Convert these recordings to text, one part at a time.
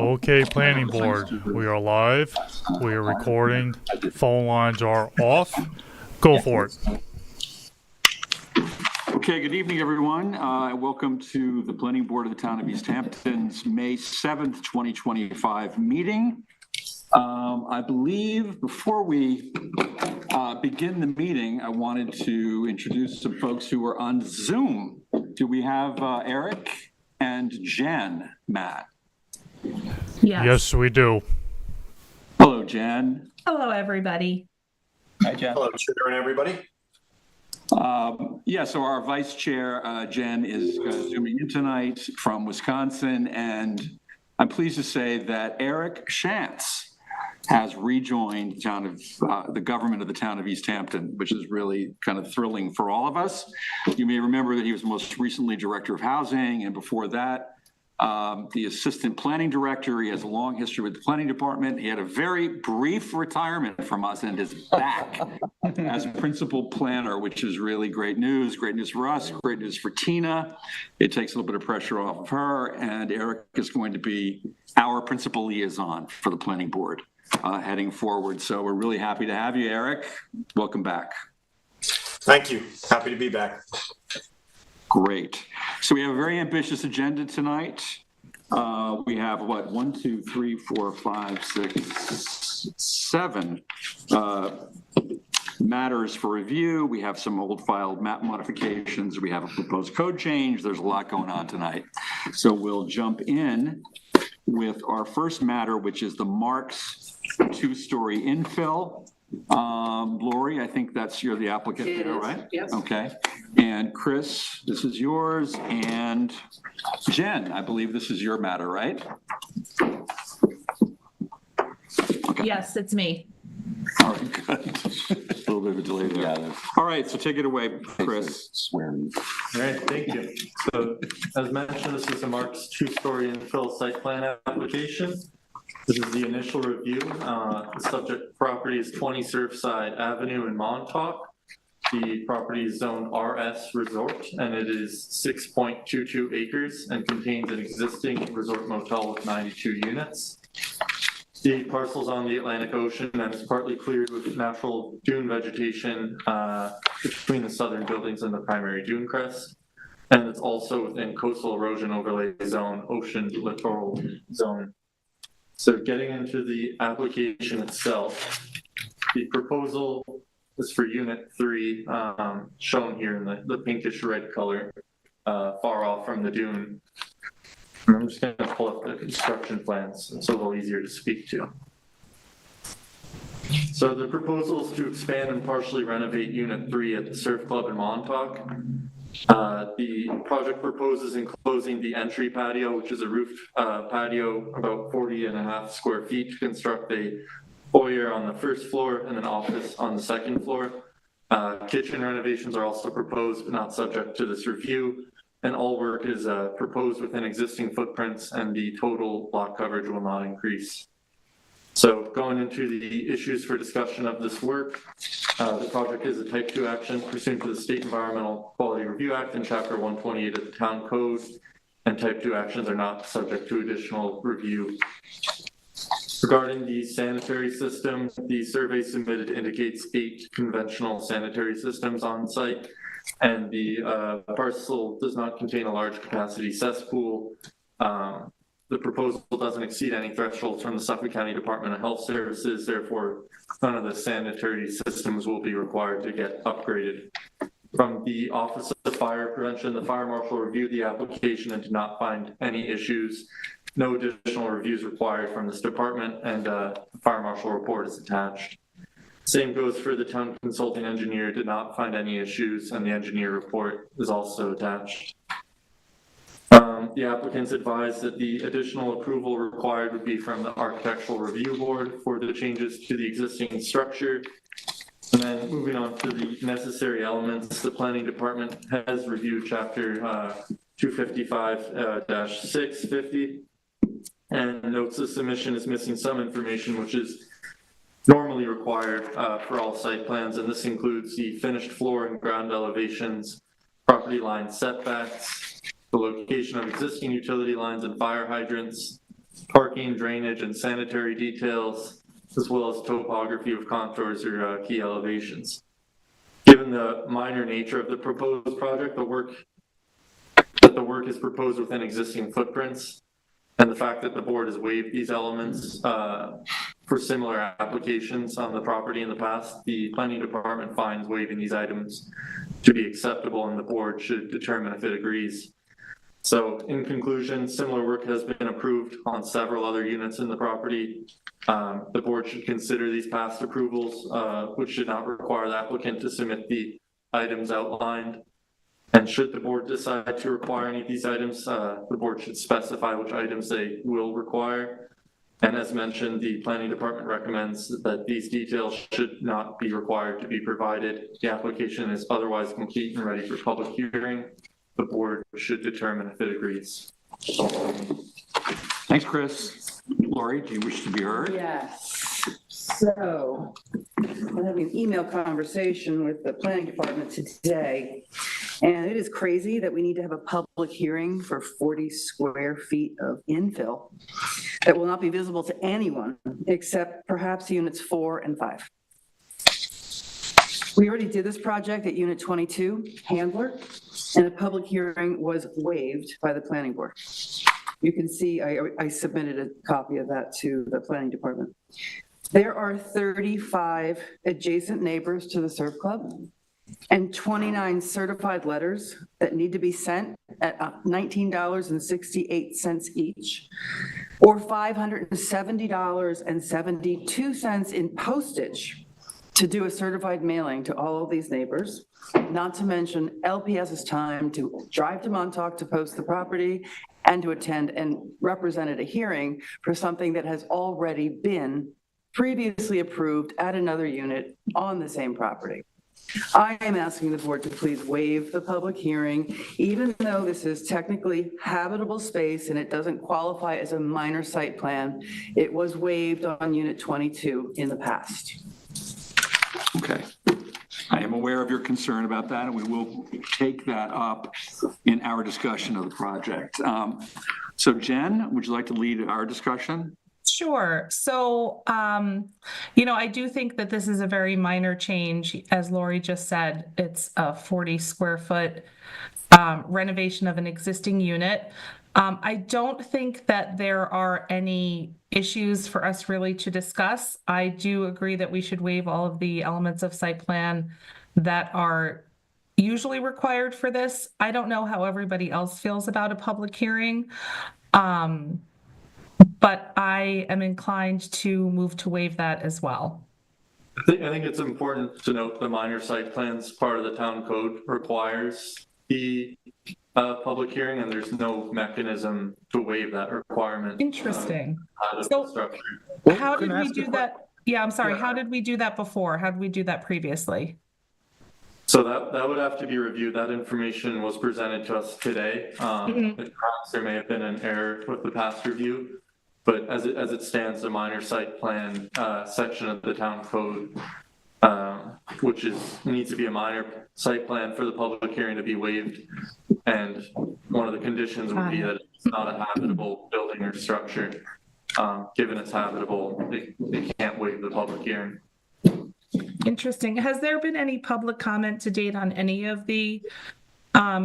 Okay, planning board, we are live. We are recording. Phone lines are off. Go for it. Okay, good evening, everyone. Welcome to the Planning Board of the Town of East Hampton's May 7th, 2025 meeting. I believe before we begin the meeting, I wanted to introduce some folks who are on Zoom. Do we have Eric and Jen, Matt? Yes, we do. Hello, Jen. Hello, everybody. Hi, Jen. Hello, Chair and everybody. So our vice chair, Jen, is zooming in tonight from Wisconsin, and I'm pleased to say that Eric Shantz has rejoined the government of the town of East Hampton, which is really kind of thrilling for all of us. You may remember that he was most recently director of housing, and before that, the assistant planning director. He has a long history with the planning department. He had a very brief retirement from us and is back as principal planner, which is really great news. Great news for us, great news for Tina. It takes a little bit of pressure off of her, and Eric is going to be our principal liaison for the planning board heading forward. So we're really happy to have you, Eric. Welcome back. Thank you. Happy to be back. Great. So we have a very ambitious agenda tonight. We have what, 1, 2, 3, 4, 5, 6, 7 matters for review. We have some old file map modifications. We have a proposed code change. There's a lot going on tonight. So we'll jump in with our first matter, which is the Marks 2-story infill. Lori, I think you're the applicant there, right? Yes. Okay. And Chris, this is yours. And Jen, I believe this is your matter, right? Okay. Yes, it's me. All right, good. A little bit of a delay there. Yeah, all right, so take it away, Chris. Swear me. All right, thank you. So as mentioned, this is a Marks 2-story infill site plan application. This is the initial review. The subject property is 20 Surfside Avenue in Montauk. The property is zoned RS Resort, and it is 6.22 acres and contains an existing resort motel with 92 units. The parcel's on the Atlantic Ocean and is partly cleared with natural dune vegetation between the southern buildings and the primary dune crest. And it's also within coastal erosion overlay zone, ocean littoral zone. So getting into the application itself, the proposal is for unit 3, shown here in the pinkish red color, far off from the dune. And I'm just going to pull up the construction plans. It's a little easier to speak to. So the proposal is to expand and partially renovate unit 3 at the Surf Club in Montauk. The project proposes enclosing the entry patio, which is a roofed patio about 40.5 square feet, to construct a foyer on the first floor and an office on the second floor. Kitchen renovations are also proposed, but not subject to this review. And all work is proposed within existing footprints, and the total lot coverage will not increase. So going into the issues for discussion of this work, the project is a type 2 action pursuant to the State Environmental Quality Review Act and Chapter 128 of the Town Code, and type 2 actions are not subject to additional review. Regarding the sanitary system, the survey submitted indicates 8 conventional sanitary systems on site, and the parcel does not contain a large capacity cesspool. The proposal doesn't exceed any thresholds from the Suffolk County Department of Health Services. Therefore, none of the sanitary systems will be required to get upgraded. From the Office of Fire Prevention, the fire marshal reviewed the application and did not find any issues. No additional reviews required from this department, and the fire marshal report is attached. Same goes for the town consulting engineer, did not find any issues, and the engineer report is also attached. The applicants advised that the additional approval required would be from the Architectural Review Board for the changes to the existing structure. And then moving on to the necessary elements, the planning department has reviewed chapter 255-650 and notes the submission is missing some information which is normally required for all site plans, and this includes the finished floor and ground elevations, property line setbacks, the location of existing utility lines and fire hydrants, parking, drainage, and sanitary details, as well as topography of contours or key elevations. Given the minor nature of the proposed project, the work is proposed within existing footprints, and the fact that the board has waived these elements for similar applications on the property in the past, the planning department finds waiving these items to be acceptable, and the board should determine if it agrees. So in conclusion, similar work has been approved on several other units in the property. The board should consider these past approvals, which should not require the applicant to submit the items outlined. And should the board decide to require any of these items, the board should specify which items they will require. And as mentioned, the planning department recommends that these details should not be required to be provided. The application is otherwise complete and ready for public hearing. The board should determine if it agrees. Thanks, Chris. Lori, do you wish to be heard? Yes. So I'm having an email conversation with the planning department today, and it is crazy that we need to have a public hearing for 40 square feet of infill that will not be visible to anyone except perhaps units 4 and 5. We already did this project at unit 22, Handler, and a public hearing was waived by the planning board. You can see I submitted a copy of that to the planning department. There are 35 adjacent neighbors to the surf club and 29 certified letters that need to be sent at $19.68 each, or $570.72 in postage to do a certified mailing to all of these neighbors, not to mention LPS's time to drive to Montauk to post the property and to attend and represent at a hearing for something that has already been previously approved at another unit on the same property. I am asking the board to please waive the public hearing, even though this is technically habitable space and it doesn't qualify as a minor site plan. It was waived on unit 22 in the past. Okay. I am aware of your concern about that, and we will take that up in our discussion of the project. So Jen, would you like to lead our discussion? Sure. So, I do think that this is a very minor change. As Lori just said, it's a 40 square foot renovation of an existing unit. I don't think that there are any issues for us really to discuss. I do agree that we should waive all of the elements of site plan that are usually required for this. I don't know how everybody else feels about a public hearing. But I am inclined to move to waive that as well. I think it's important to note the minor site plans part of the town code requires the public hearing, and there's no mechanism to waive that requirement. Interesting. So, how did we do that? Yeah, I'm sorry. How did we do that before? How did we do that previously? So that would have to be reviewed. That information was presented to us today. Perhaps there may have been an error with the past review, but as it stands, the minor site plan section of the town code, which needs to be a minor site plan for the public hearing to be waived, and one of the conditions would be that it's not a habitable building or structure. Given it's habitable, they can't waive the public hearing. Interesting. Has there been any public comment to date on any of the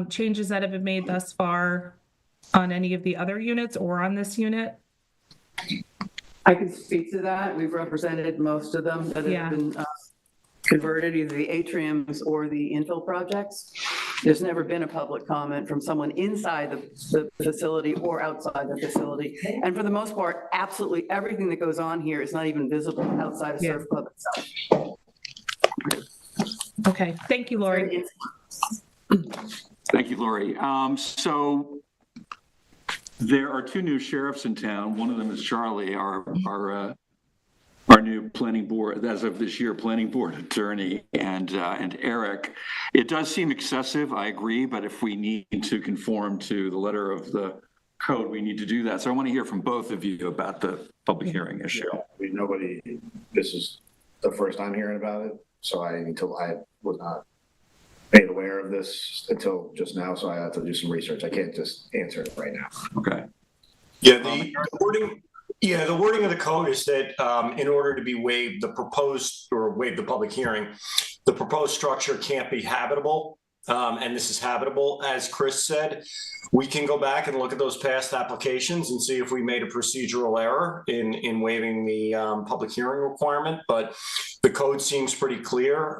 changes that have been made thus far on any of the other units or on this unit? I can speak to that. We've represented most of them that have been converted, either the atriums or the infill projects. There's never been a public comment from someone inside the facility or outside the facility. And for the most part, absolutely everything that goes on here is not even visible outside of Surf Club itself. Okay, thank you, Lori. Thank you, Lori. So there are two new sheriffs in town. One of them is Charlie, our new planning board, as of this year, planning board attorney, and Eric. It does seem excessive, I agree, but if we need to conform to the letter of the code, we need to do that. So I want to hear from both of you about the public hearing issue. This is the first I'm hearing about it, so I was not made aware of this until just now, so I had to do some research. I can't just answer it right now. Okay. Yeah, the wording. Yeah, the wording of the code is that in order to be waived, waive the public hearing, the proposed structure can't be habitable, and this is habitable, as Chris said. We can go back and look at those past applications and see if we made a procedural error in waiving the public hearing requirement, but the code seems pretty clear.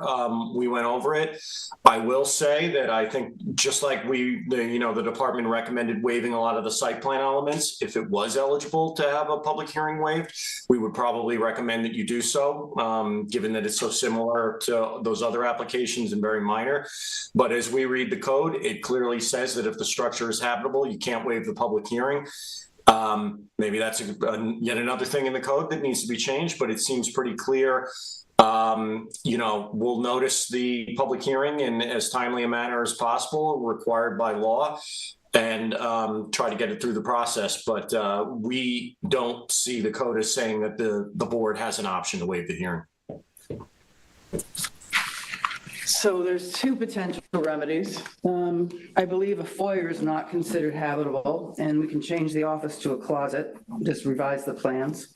We went over it. I will say that I think just like the department recommended waiving a lot of the site plan elements, if it was eligible to have a public hearing waived, we would probably recommend that you do so, given that it's so similar to those other applications and very minor. But as we read the code, it clearly says that if the structure is habitable, you can't waive the public hearing. Maybe that's yet another thing in the code that needs to be changed, but it seems pretty clear. We'll notice the public hearing in as timely a manner as possible, required by law, and try to get it through the process. But we don't see the code as saying that the board has an option to waive the hearing. So there's two potential remedies. I believe a foyer is not considered habitable, and we can change the office to a closet, just revise the plans.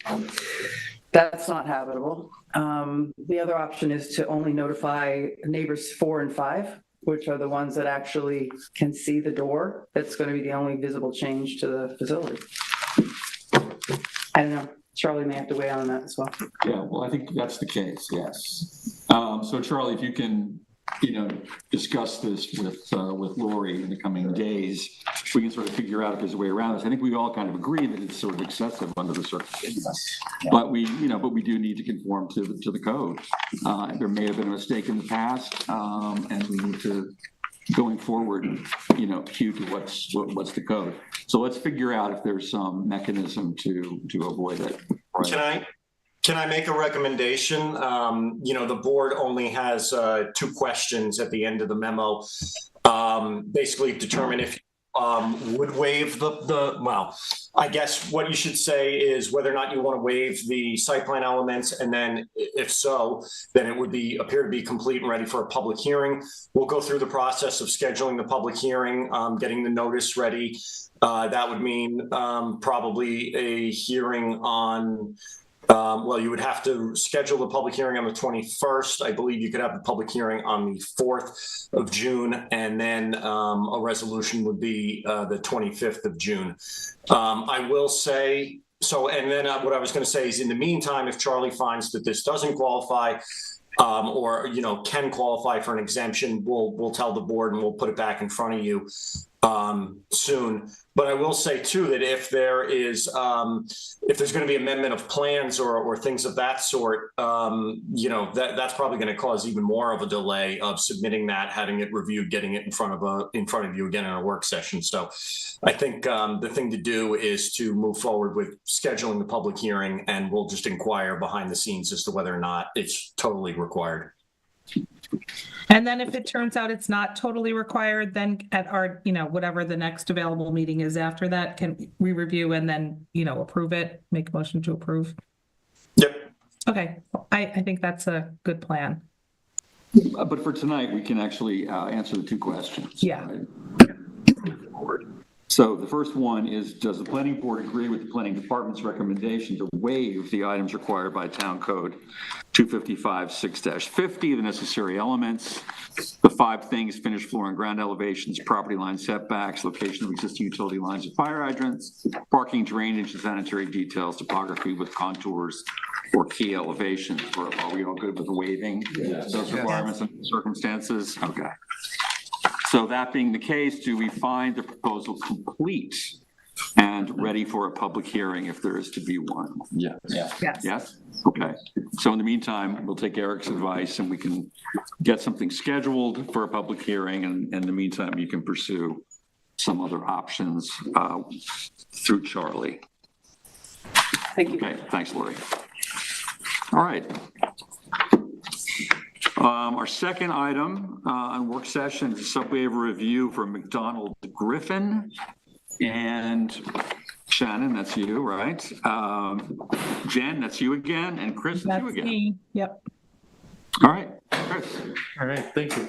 That's not habitable. The other option is to only notify neighbors 4 and 5, which are the ones that actually can see the door. That's going to be the only visible change to the facility. I don't know. Charlie may have to weigh on that as well. Yeah, well, I think that's the case, yes. So Charlie, if you can, discuss this with Lori in the coming days, we can sort of figure out if there's a way around this. I think we all kind of agree that it's sort of excessive under the circumstances, but we do need to conform to the code. There may have been a mistake in the past, and we need to, going forward, hew to what's the code. So let's figure out if there's some mechanism to avoid it. Right. Can I make a recommendation? The board only has 2 questions at the end of the memo. Basically determine if would waive well, I guess what you should say is whether or not you want to waive the site plan elements, and then if so, then it would appear to be complete and ready for a public hearing. We'll go through the process of scheduling the public hearing, getting the notice ready. That would mean probably a hearing on you would have to schedule the public hearing on the 21st. I believe you could have the public hearing on the 4th of June, and then a resolution would be the 25th of June. I will say, and then what I was going to say is, in the meantime, if Charlie finds that this doesn't qualify, or can qualify for an exemption, we'll tell the board and we'll put it back in front of you soon. But I will say too that if there's going to be amendment of plans or things of that sort, that's probably going to cause even more of a delay of submitting that, having it reviewed, getting it in front of you again in a work session. So I think the thing to do is to move forward with scheduling the public hearing, and we'll just inquire behind the scenes as to whether or not it's totally required. And then if it turns out it's not totally required, then at our, whatever the next available meeting is after that, can we review and then, approve it, make a motion to approve? Yep. Okay. I think that's a good plan. But for tonight, we can actually answer the 2 questions. Yeah. Right? So the first one is, does the planning board agree with the planning department's recommendation to waive the items required by Town Code 255-6-50, the necessary elements, the 5 things: finished floor and ground elevations, property line setbacks, location of existing utility lines and fire hydrants, parking, drainage, and sanitary details, topography with contours or key elevations? Are we all good with waiving those requirements and circumstances? Okay. So that being the case, do we find the proposal complete and ready for a public hearing if there is to be one? Yes. Yes? Okay. So in the meantime, we'll take Eric's advice and we can get something scheduled for a public hearing. And in the meantime, you can pursue some other options through Charlie. Thank you. Okay. Thanks, Lori. All right. Our second item on work session is a sub-waiver review for McDonald Griffin. And Shannon, that's you, right? Jen, that's you again. And Chris, that's you again. Me. Yep. All right, Chris. All right, thank you.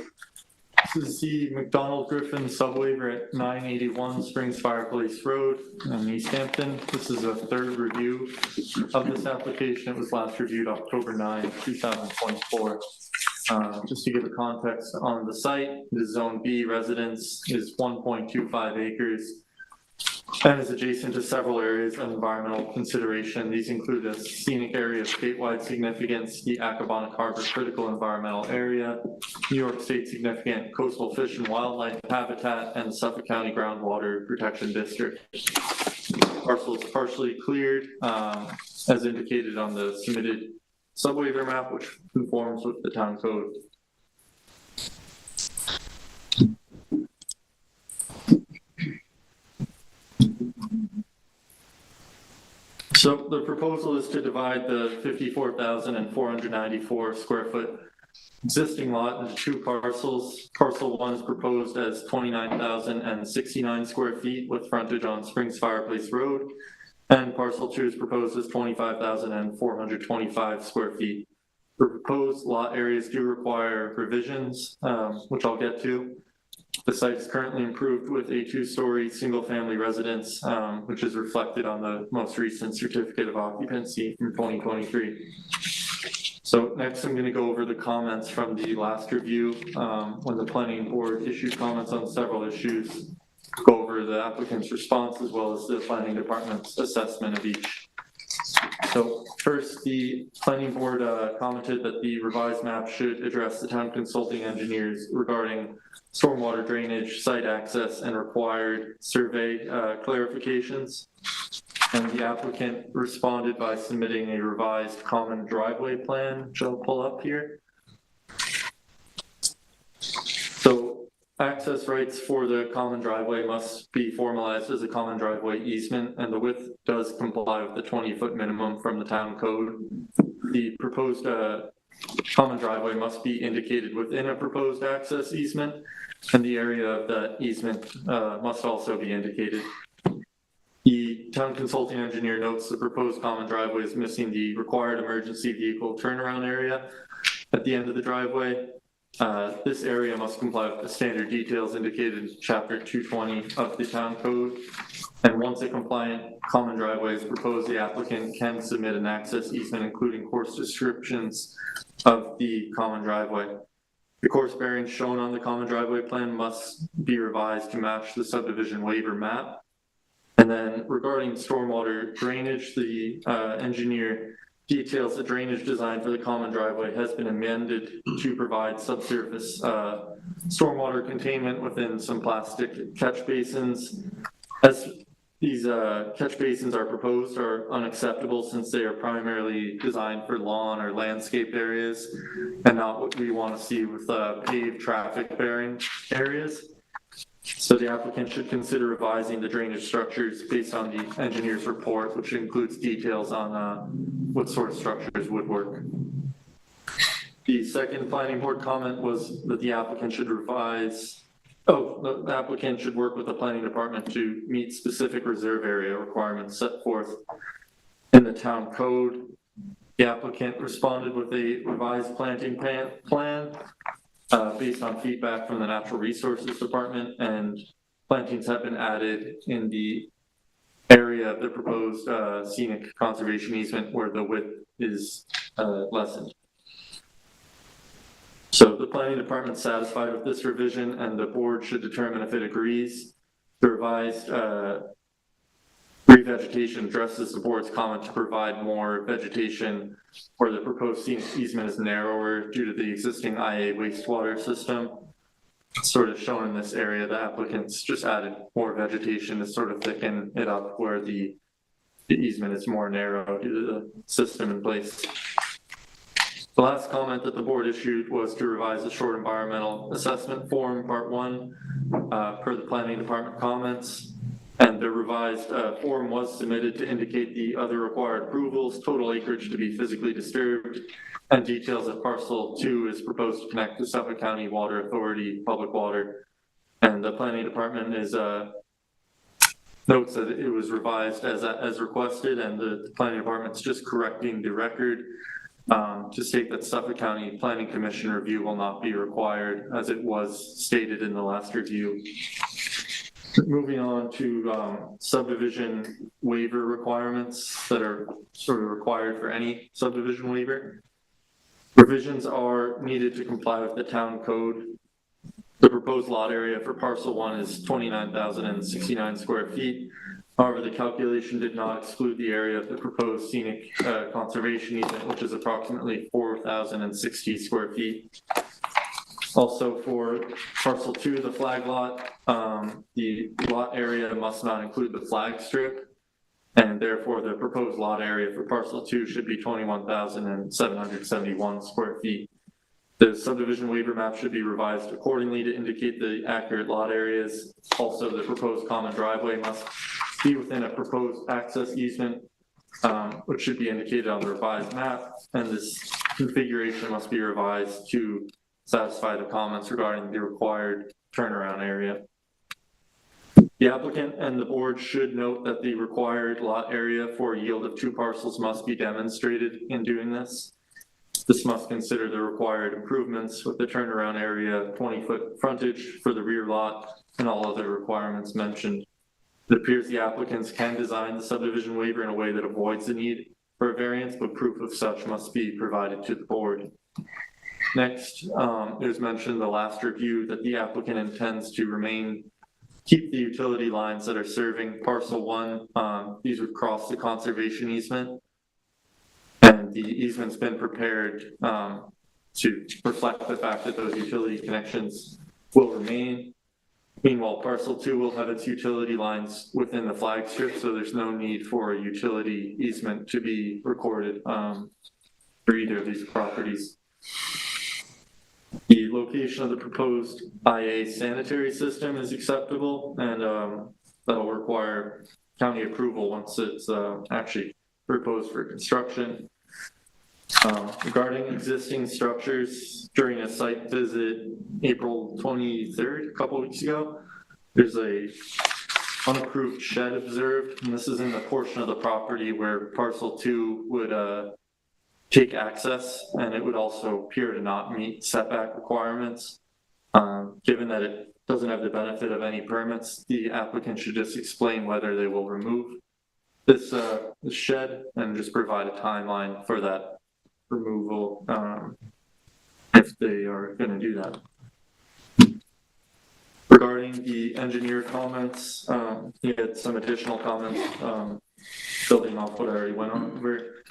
This is the McDonald Griffin subwaiver at 981 Springs Fireplace Road in East Hampton. This is a third review of this application. It was last reviewed October 9, 2024. Just to give a context on the site, the Zone B residence is 1.25 acres and is adjacent to several areas of environmental consideration. These include a scenic area of statewide significance, the Accabonac Harbor Critical Environmental Area, New York State Significant Coastal Fish and Wildlife Habitat, and the Suffolk County Groundwater Protection District. Parcel is partially cleared, as indicated on the submitted subwaiver map, which conforms with the town code. So the proposal is to divide the 54,494 square foot existing lot into two parcels. Parcel 1 is proposed as 29,069 square feet with frontage on Springs Fireplace Road, and parcel 2 is proposed as 25,425 square feet. The proposed lot areas do require revisions, which I'll get to. The site is currently improved with a 2-story single-family residence, which is reflected on the most recent certificate of occupancy from 2023. So next, I'm going to go over the comments from the last review, when the planning board issued comments on several issues, go over the applicant's response as well as the planning department's assessment of each. So first, the planning board commented that the revised map should address the town consulting engineers regarding stormwater drainage, site access, and required survey clarifications. And the applicant responded by submitting a revised common driveway plan, which I'll pull up here. So access rights for the common driveway must be formalized as a common driveway easement, and the width does comply with the 20-foot minimum from the town code. The proposed common driveway must be indicated within a proposed access easement, and the area of that easement must also be indicated. The town consulting engineer notes the proposed common driveway is missing the required emergency vehicle turnaround area at the end of the driveway. This area must comply with the standard details indicated in Chapter 220 of the town code. And once a compliant common driveway is proposed, the applicant can submit an access easement, including course descriptions of the common driveway. The course bearing shown on the common driveway plan must be revised to match the subdivision waiver map. And then regarding stormwater drainage, the engineer details the drainage design for the common driveway has been amended to provide subsurface stormwater containment within some plastic catch basins. As these catch basins are proposed are unacceptable since they are primarily designed for lawn or landscape areas and not what we want to see with paved traffic bearing areas. So the applicant should consider revising the drainage structures based on the engineer's report, which includes details on what sort of structures would work. The second planning board comment was that the applicant should the applicant should work with the planning department to meet specific reserve area requirements set forth in the town code. The applicant responded with a revised planting plan based on feedback from the Natural Resources Department, and plantings have been added in the area of the proposed scenic conservation easement where the width is lessened. So the planning department is satisfied with this revision, and the board should determine if it agrees. The revised revegetation addresses the board's comment to provide more vegetation where the proposed scenic easement is narrower due to the existing IA wastewater system. Sort of shown in this area, the applicants just added more vegetation to sort of thicken it up where the easement is more narrow due to the system in place. The last comment that the board issued was to revise the short environmental assessment form, part 1, per the planning department comments. And the revised form was submitted to indicate the other required approvals, total acreage to be physically disturbed, and details that parcel 2 is proposed to connect to Suffolk County Water Authority Public Water. And the planning department is notes that it was revised as requested, and the planning department's just correcting the record to state that Suffolk County Planning Commission review will not be required, as it was stated in the last review. Moving on to subdivision waiver requirements that are sort of required for any subdivision waiver. Revisions are needed to comply with the town code. The proposed lot area for parcel 1 is 29,069 square feet. However, the calculation did not exclude the area of the proposed scenic conservation easement, which is approximately 4,060 square feet. Also for parcel 2, the flag lot, the lot area must not include the flag strip, and therefore the proposed lot area for parcel 2 should be 21,771 square feet. The subdivision waiver map should be revised accordingly to indicate the accurate lot areas. Also, the proposed common driveway must be within a proposed access easement, which should be indicated on the revised map, and this configuration must be revised to satisfy the comments regarding the required turnaround area. The applicant and the board should note that the required lot area for a yield of 2 parcels must be demonstrated in doing this. This must consider the required improvements with the turnaround area, 20-foot frontage for the rear lot, and all other requirements mentioned. It appears the applicants can design the subdivision waiver in a way that avoids the need for a variance, but proof of such must be provided to the board. Next, it was mentioned in the last review that the applicant intends to keep the utility lines that are serving parcel 1. These would cross the conservation easement. And the easement's been prepared to reflect the fact that those utility connections will remain. Meanwhile, parcel 2 will have its utility lines within the flag strip, so there's no need for a utility easement to be recorded for either of these properties. The location of the proposed IA sanitary system is acceptable, and that'll require county approval once it's actually proposed for construction. Regarding existing structures, during a site visit April 23rd, a couple weeks ago, there's a unapproved shed observed, and this is in the portion of the property where parcel 2 would take access, and it would also appear to not meet setback requirements. Given that it doesn't have the benefit of any permits, the applicant should just explain whether they will remove this shed and just provide a timeline for that removal if they are going to do that. Regarding the engineer comments, he had some additional comments building off what I already went over.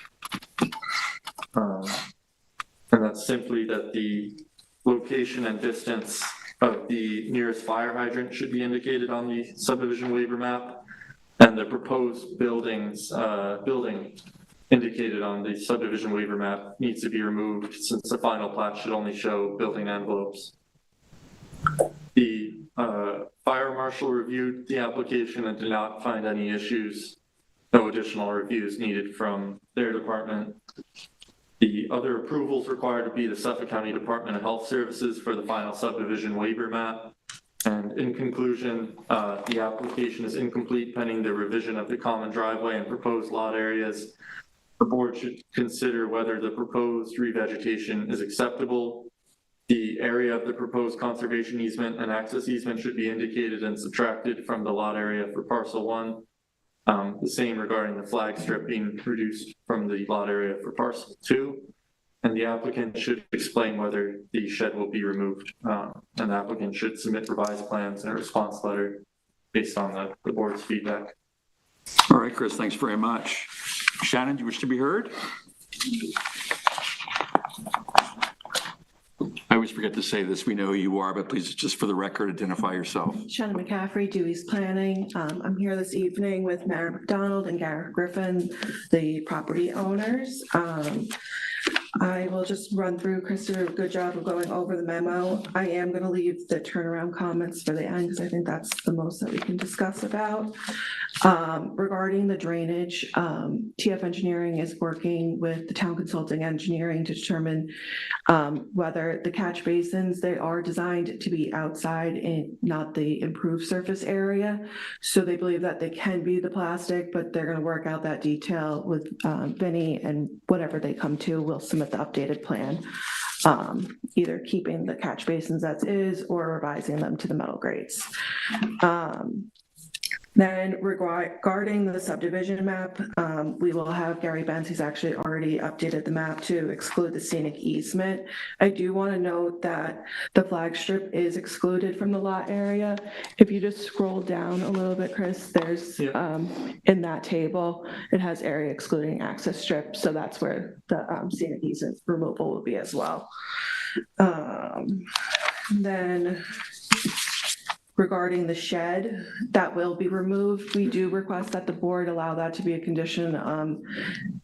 And that's simply that the location and distance of the nearest fire hydrant should be indicated on the subdivision waiver map, and the proposed building indicated on the subdivision waiver map needs to be removed, since the final plat should only show building envelopes. The fire marshal reviewed the application and did not find any issues. No additional reviews needed from their department. The other approvals required would be the Suffolk County Department of Health Services for the final subdivision waiver map. And in conclusion, the application is incomplete pending the revision of the common driveway and proposed lot areas. The board should consider whether the proposed revegetation is acceptable. The area of the proposed conservation easement and access easement should be indicated and subtracted from the lot area for parcel 1. The same regarding the flag strip being reduced from the lot area for parcel 2. And the applicant should explain whether the shed will be removed. And the applicant should submit revised plans and a response letter based on the board's feedback. All right, Chris, thanks very much. Shannon, do you wish to be heard? I always forget to say this, we know who you are, but please, just for the record, identify yourself. Shannon McCaffrey, Dewey's Planning. I'm here this evening with Mary McDonald and Garrett Griffin, the property owners. I will just run through. Chris did a good job of going over the memo. I am going to leave the turnaround comments for the end because I think that's the most that we can discuss about. Regarding the drainage, TF Engineering is working with the town consulting engineering to determine whether the catch basins, they are designed to be outside and not the improved surface area. So they believe that they can be the plastic, but they're going to work out that detail with Vinny, and whatever they come to, we'll submit the updated plan. Either keeping the catch basins as is or revising them to the metal grades. Then regarding the subdivision map, we will have Gary Benz, he's actually already updated the map to exclude the scenic easement. I do want to note that the flag strip is excluded from the lot area. If you just scroll down a little bit, Chris, there's, in that table, it has area excluding access strip, so that's where the scenic easement removal will be as well. Then regarding the shed, that will be removed. We do request that the board allow that to be a condition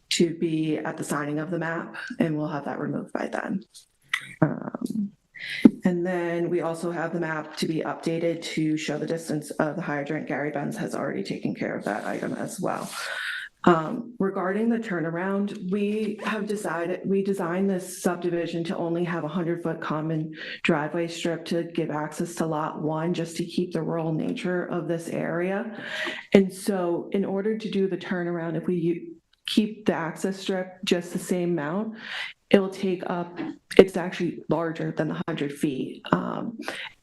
to be at the signing of the map, and we'll have that removed by then. And then we also have the map to be updated to show the distance of the hydrant. Gary Benz has already taken care of that item as well. Regarding the turnaround, we designed this subdivision to only have a 100-foot common driveway strip to give access to lot 1, just to keep the rural nature of this area. And so in order to do the turnaround, if we keep the access strip just the same amount, it'll take up, it's actually larger than the 100 feet.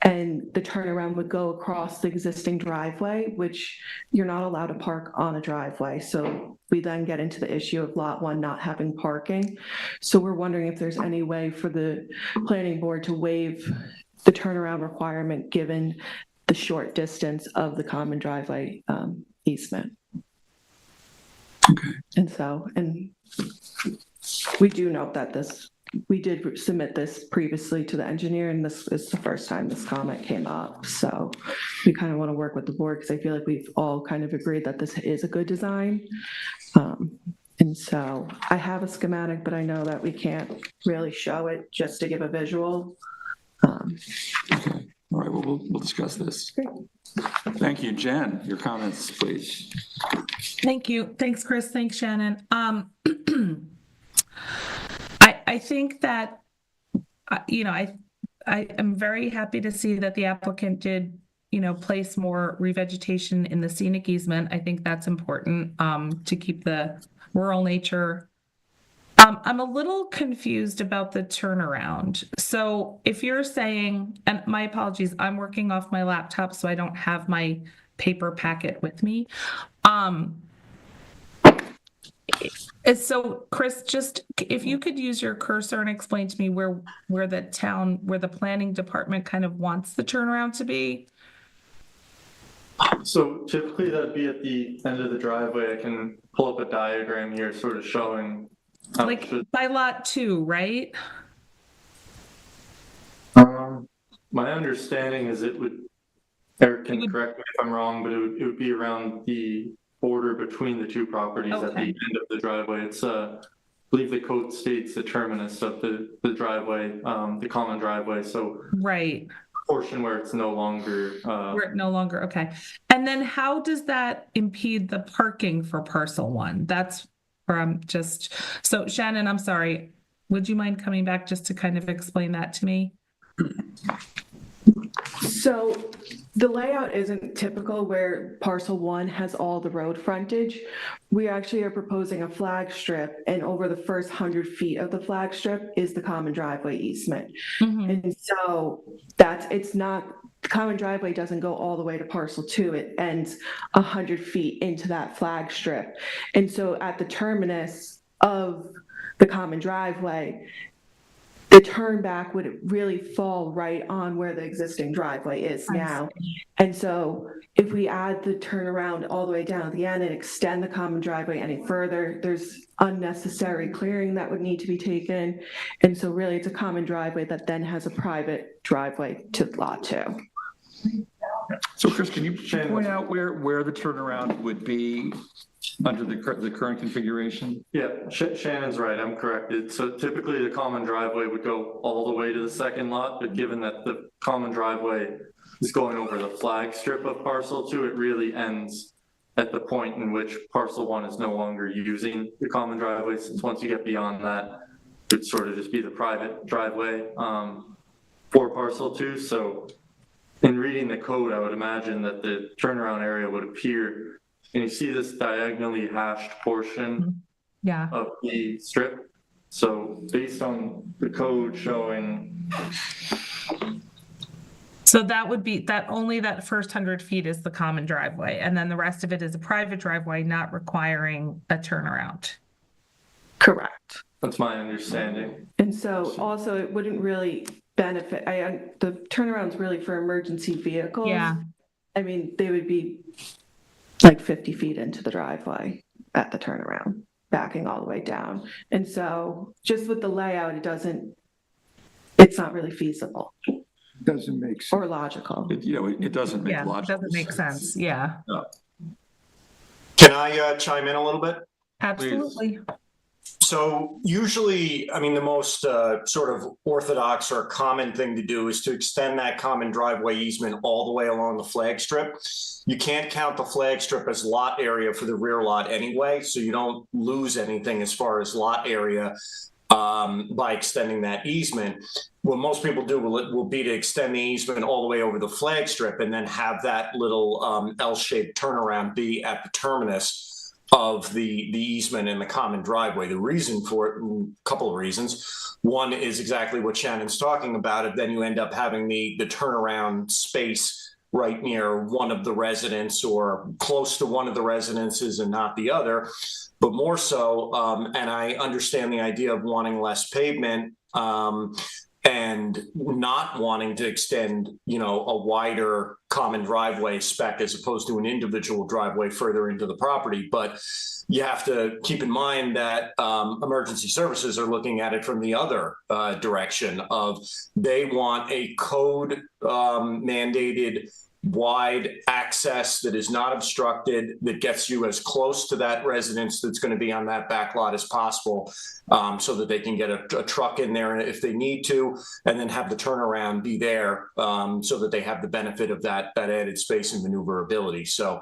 And the turnaround would go across the existing driveway, which you're not allowed to park on a driveway. So we then get into the issue of lot 1 not having parking. So we're wondering if there's any way for the planning board to waive the turnaround requirement given the short distance of the common driveway easement. Okay. And we do note that we did submit this previously to the engineer, and this is the first time this comment came up. So we kind of want to work with the board because I feel like we've all kind of agreed that this is a good design. And so I have a schematic, but I know that we can't really show it just to give a visual. Okay. All right. Well, we'll discuss this. Great. Thank you. Jen, your comments, please. Thank you. Thanks, Chris. Thanks, Shannon. I think that, I am very happy to see that the applicant did, place more revegetation in the scenic easement. I think that's important to keep the rural nature. I'm a little confused about the turnaround. So if you're saying, and my apologies, I'm working off my laptop, so I don't have my paper packet with me. So Chris, just if you could use your cursor and explain to me where the planning department kind of wants the turnaround to be. So typically that'd be at the end of the driveway. I can pull up a diagram here sort of showing. Like by lot 2, right? My understanding is Eric can correct me if I'm wrong, but it would be around the border between the two properties at the end of the driveway. It's I believe the code states the terminus of the driveway, the common driveway. So right. Portion where it's no longer okay. And then how does that impede the parking for parcel 1? That's where I'm just, so Shannon, I'm sorry, would you mind coming back just to kind of explain that to me? So the layout isn't typical where parcel 1 has all the road frontage. We actually are proposing a flag strip, and over the first 100 feet of the flag strip is the common driveway easement. Mm-hmm. And so the common driveway doesn't go all the way to parcel 2. It ends 100 feet into that flag strip. And so at the terminus of the common driveway, the turn back would really fall right on where the existing driveway is now. And so if we add the turnaround all the way down at the end and extend the common driveway any further, there's unnecessary clearing that would need to be taken. And so really it's a common driveway that then has a private driveway to lot 2. So Chris, can you point out where the turnaround would be under the current configuration? Yeah, Shannon's right, I'm corrected. So typically the common driveway would go all the way to the second lot, but given that the common driveway is going over the flag strip of parcel 2, it really ends at the point in which parcel 1 is no longer using the common driveway, since once you get beyond that, it'd sort of just be the private driveway for parcel 2. So in reading the code, I would imagine that the turnaround area would appear, and you see this diagonally hashed portion Yeah. of the strip. So based on the code showing, So that would be that only that first 100 feet is the common driveway, and then the rest of it is a private driveway, not requiring a turnaround. Correct. that's my understanding. And so also it wouldn't really benefit, the turnaround's really for emergency vehicles. Yeah. I mean, they would be like 50 feet into the driveway at the turnaround, backing all the way down. And so just with the layout, it's not really feasible Doesn't make sense. or logical. It doesn't make Yeah, it logical doesn't make sense. Yeah, Can I chime in a little bit? absolutely. So usually, I mean, the most sort of orthodox or common thing to do is to extend that common driveway easement all the way along the flag strip. You can't count the flag strip as lot area for the rear lot anyway, so you don't lose anything as far as lot area by extending that easement. What most people do will be to extend the easement all the way over the flag strip and then have that little L-shaped turnaround be at the terminus of the easement in the common driveway. The reason for it, a couple of reasons. One is exactly what Shannon's talking about. If then you end up having the turnaround space right near one of the residents or close to one of the residences and not the other. But more so, and I understand the idea of wanting less pavement and not wanting to extend, a wider common driveway spec as opposed to an individual driveway further into the property. But you have to keep in mind that emergency services are looking at it from the other direction of they want a code mandated wide access that is not obstructed, that gets you as close to that residence that's going to be on that back lot as possible, so that they can get a truck in there if they need to, and then have the turnaround be there so that they have the benefit of that added space and maneuverability. So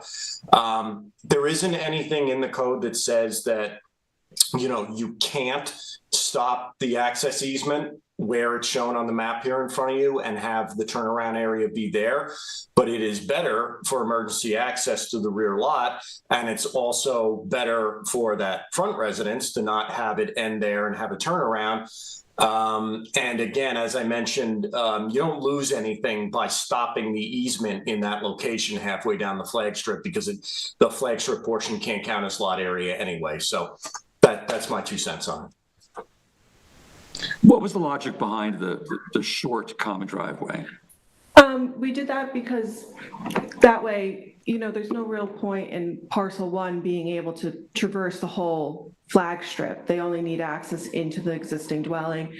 there isn't anything in the code that says that, you can't stop the access easement where it's shown on the map here in front of you and have the turnaround area be there. But it is better for emergency access to the rear lot. And it's also better for that front residence to not have it end there and have a turnaround. And again, as I mentioned, you don't lose anything by stopping the easement in that location halfway down the flag strip because the flag strip portion can't count as lot area anyway. So that's my 2 cents on it. What was the logic behind the short common driveway? We did that because that way, there's no real point in parcel 1 being able to traverse the whole flag strip. They only need access into the existing dwelling,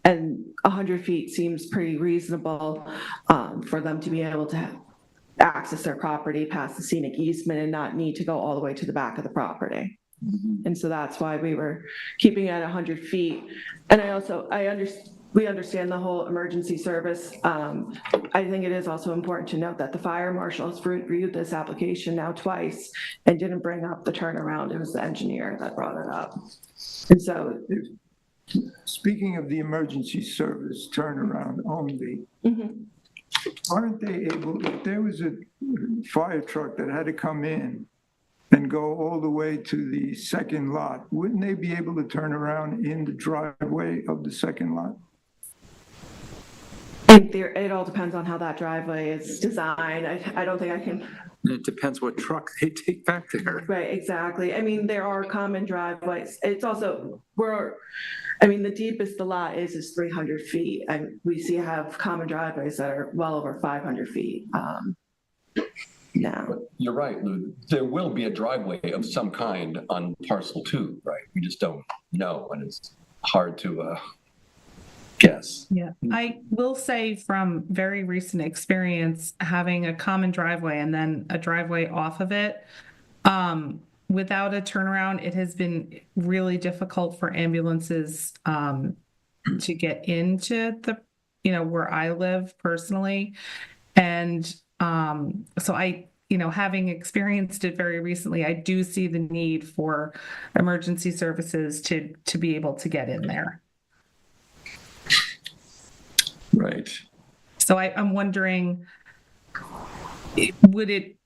and 100 feet seems pretty reasonable for them to be able to access their property past the scenic easement and not need to go all the way to the back of the property. And so that's why we were keeping it at 100 feet. And we understand the whole emergency service. I think it is also important to note that the fire marshal has reviewed this application now twice and didn't bring up the turnaround. It was the engineer that brought it up. And so, Speaking of the emergency service turnaround only, aren't they able, if there was a fire truck that had to come in and go all the way to the second lot, wouldn't they be able to turn around in the driveway of the second lot? it all depends on how that driveway is designed. I don't think I can. It depends what truck they take back there. Right, exactly. I mean, there are common driveways. It's also, the deepest the lot is 300 feet. And we have common driveways that are well over 500 feet now. You're right, Lou. There will be a driveway of some kind on parcel 2, right? We just don't know, and it's hard to guess. Yeah, I will say from very recent experience, having a common driveway and then a driveway off of it, without a turnaround, it has been really difficult for ambulances to get into the, where I live personally. And so having experienced it very recently, I do see the need for emergency services to be able to get in there. Right. So I'm wondering, would it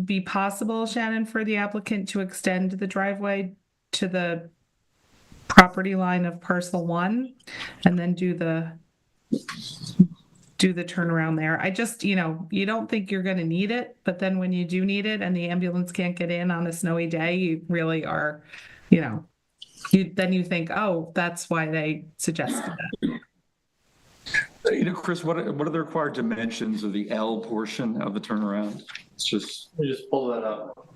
be possible, Shannon, for the applicant to extend the driveway to the property line of parcel 1 and then do the turnaround there? I just, you don't think you're going to need it, but then when you do need it and the ambulance can't get in on a snowy day, you really are, then you think, oh, that's why they suggested that. Chris, what are the required dimensions of the L portion of the turnaround? It's just. Let me just pull that up.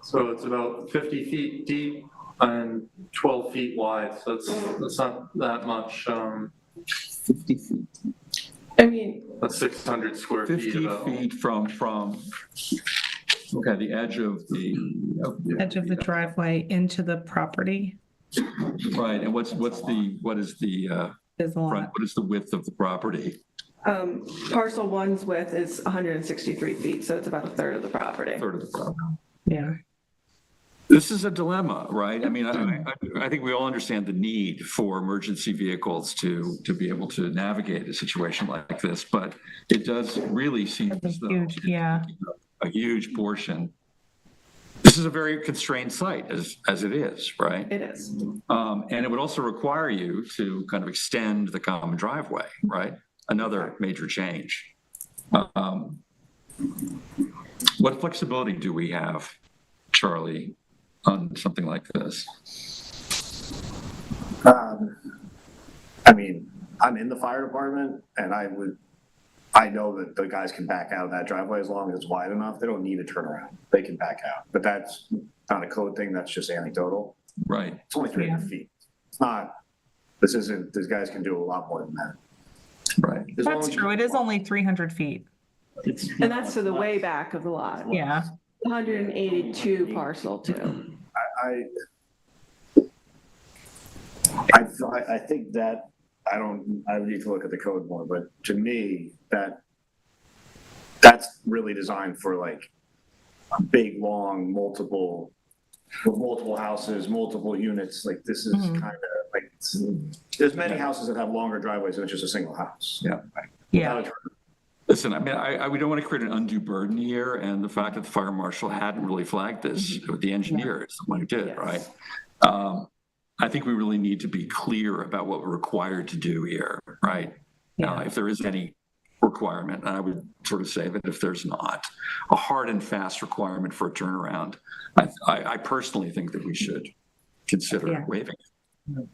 So it's about 50 feet deep and 12 feet wide. So that's not that much. 50 feet. I mean, That's 600 square feet. 50 about. feet from, okay, the edge of the. Edge of the driveway into the property Right, and what is the is a lot. front, what is the width of the property? parcel 1's width is 163 feet, so it's about a third of the property. Third of the property. Yeah. This is a dilemma, right? I mean, I think we all understand the need for emergency vehicles to be able to navigate a situation like this, but it does really seem as though Huge, yeah. a huge portion. This is a very constrained site as it is, right? It is. And it would also require you to kind of extend the common driveway, right? Another major change. What flexibility do we have, Charlie, on something like this? I mean, I'm in the fire department, and I know that the guys can back out of that driveway as long as it's wide enough. They don't need a turnaround. They can back out. But that's not a code thing. That's just anecdotal. Right. It's only 300 feet. It's not, these guys can do a lot more than that. Right. That's true. It is only 300 feet. And that's to the way back of the lot. Yeah. 182 parcel 2. I think that I need to look at the code more, but to me, that's really designed for like a big, long, multiple houses, multiple units. Like this is kind of like, there's many houses that have longer driveways than just a single house. Yeah. Yeah. Listen, I mean, we don't want to create an undue burden here, and the fact that the fire marshal hadn't really flagged this, the engineer is the one who did, Yes. right? I think we really need to be clear about what we're required to do here, right? Now, if there is any requirement, and I would sort of say that if there's not a hard and fast requirement for a turnaround, I personally think that we should consider waiving it.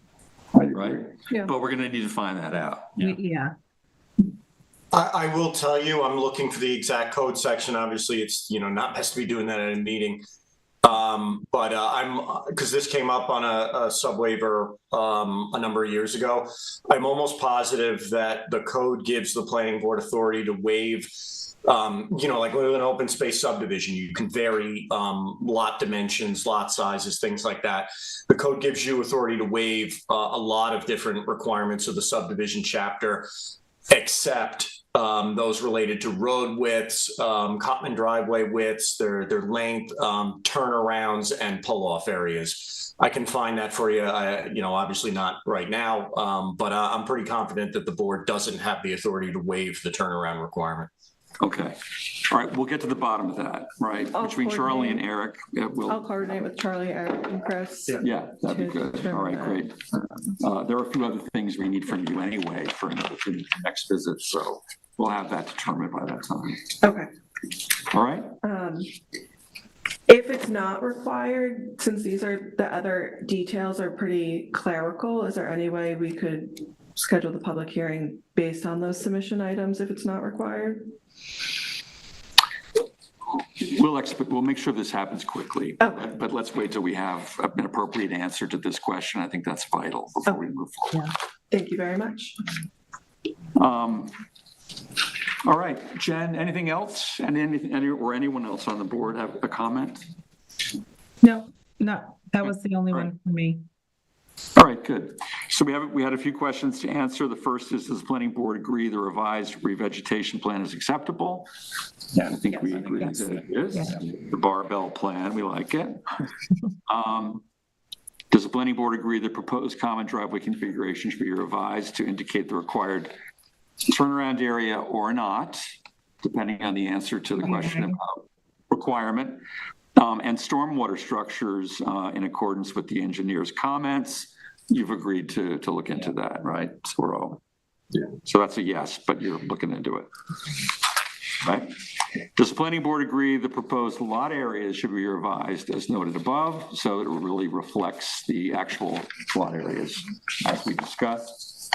Right? Yeah. But we're going to need to find that out. Yeah. I will tell you, I'm looking for the exact code section. Obviously, it's, not best to be doing that at a meeting. But because this came up on a sub-waiver a number of years ago, I'm almost positive that the code gives the planning board authority to waive, like with an open space subdivision, you can vary lot dimensions, lot sizes, things like that. The code gives you authority to waive a lot of different requirements of the subdivision chapter, except those related to road widths, common driveway widths, their length, turnarounds, and pull-off areas. I can find that for you, obviously not right now, but I'm pretty confident that the board doesn't have the authority to waive the turnaround requirement. Okay. All right. We'll get to the bottom of that, right? I'll Between Charlie and coordinate. Eric. I'll coordinate with Charlie, Eric, and Chris. Yeah, that'd be good. All right, great. There are a few other things we need from you anyway for the next visit, so we'll have that determined by that time. Okay. All right? If it's not required, since the other details are pretty clerical, is there any way we could schedule the public hearing based on those submission items if it's not required? We'll make sure this happens quickly, Okay. but let's wait till we have an appropriate answer to this question. I think that's vital before we move forward. Thank you very much. All right, Jen, anything else? And or anyone else on the board have a comment? No, that was the only one for me. All right, good. So we had a few questions to answer. The first is, does the planning board agree the revised revegetation plan is acceptable? Yeah, I think we agree that it is. Yes. The barbell plan, we like it. Does the planning board agree the proposed common driveway configuration should be revised to indicate the required turnaround area or not, depending on the answer to the question about requirement? And stormwater structures in accordance with the engineer's comments. You've agreed to look into that, right? So that's a yes, but you're looking into it, right? Does the planning board agree the proposed lot areas should be revised as noted above so that it really reflects the actual lot areas as we discussed?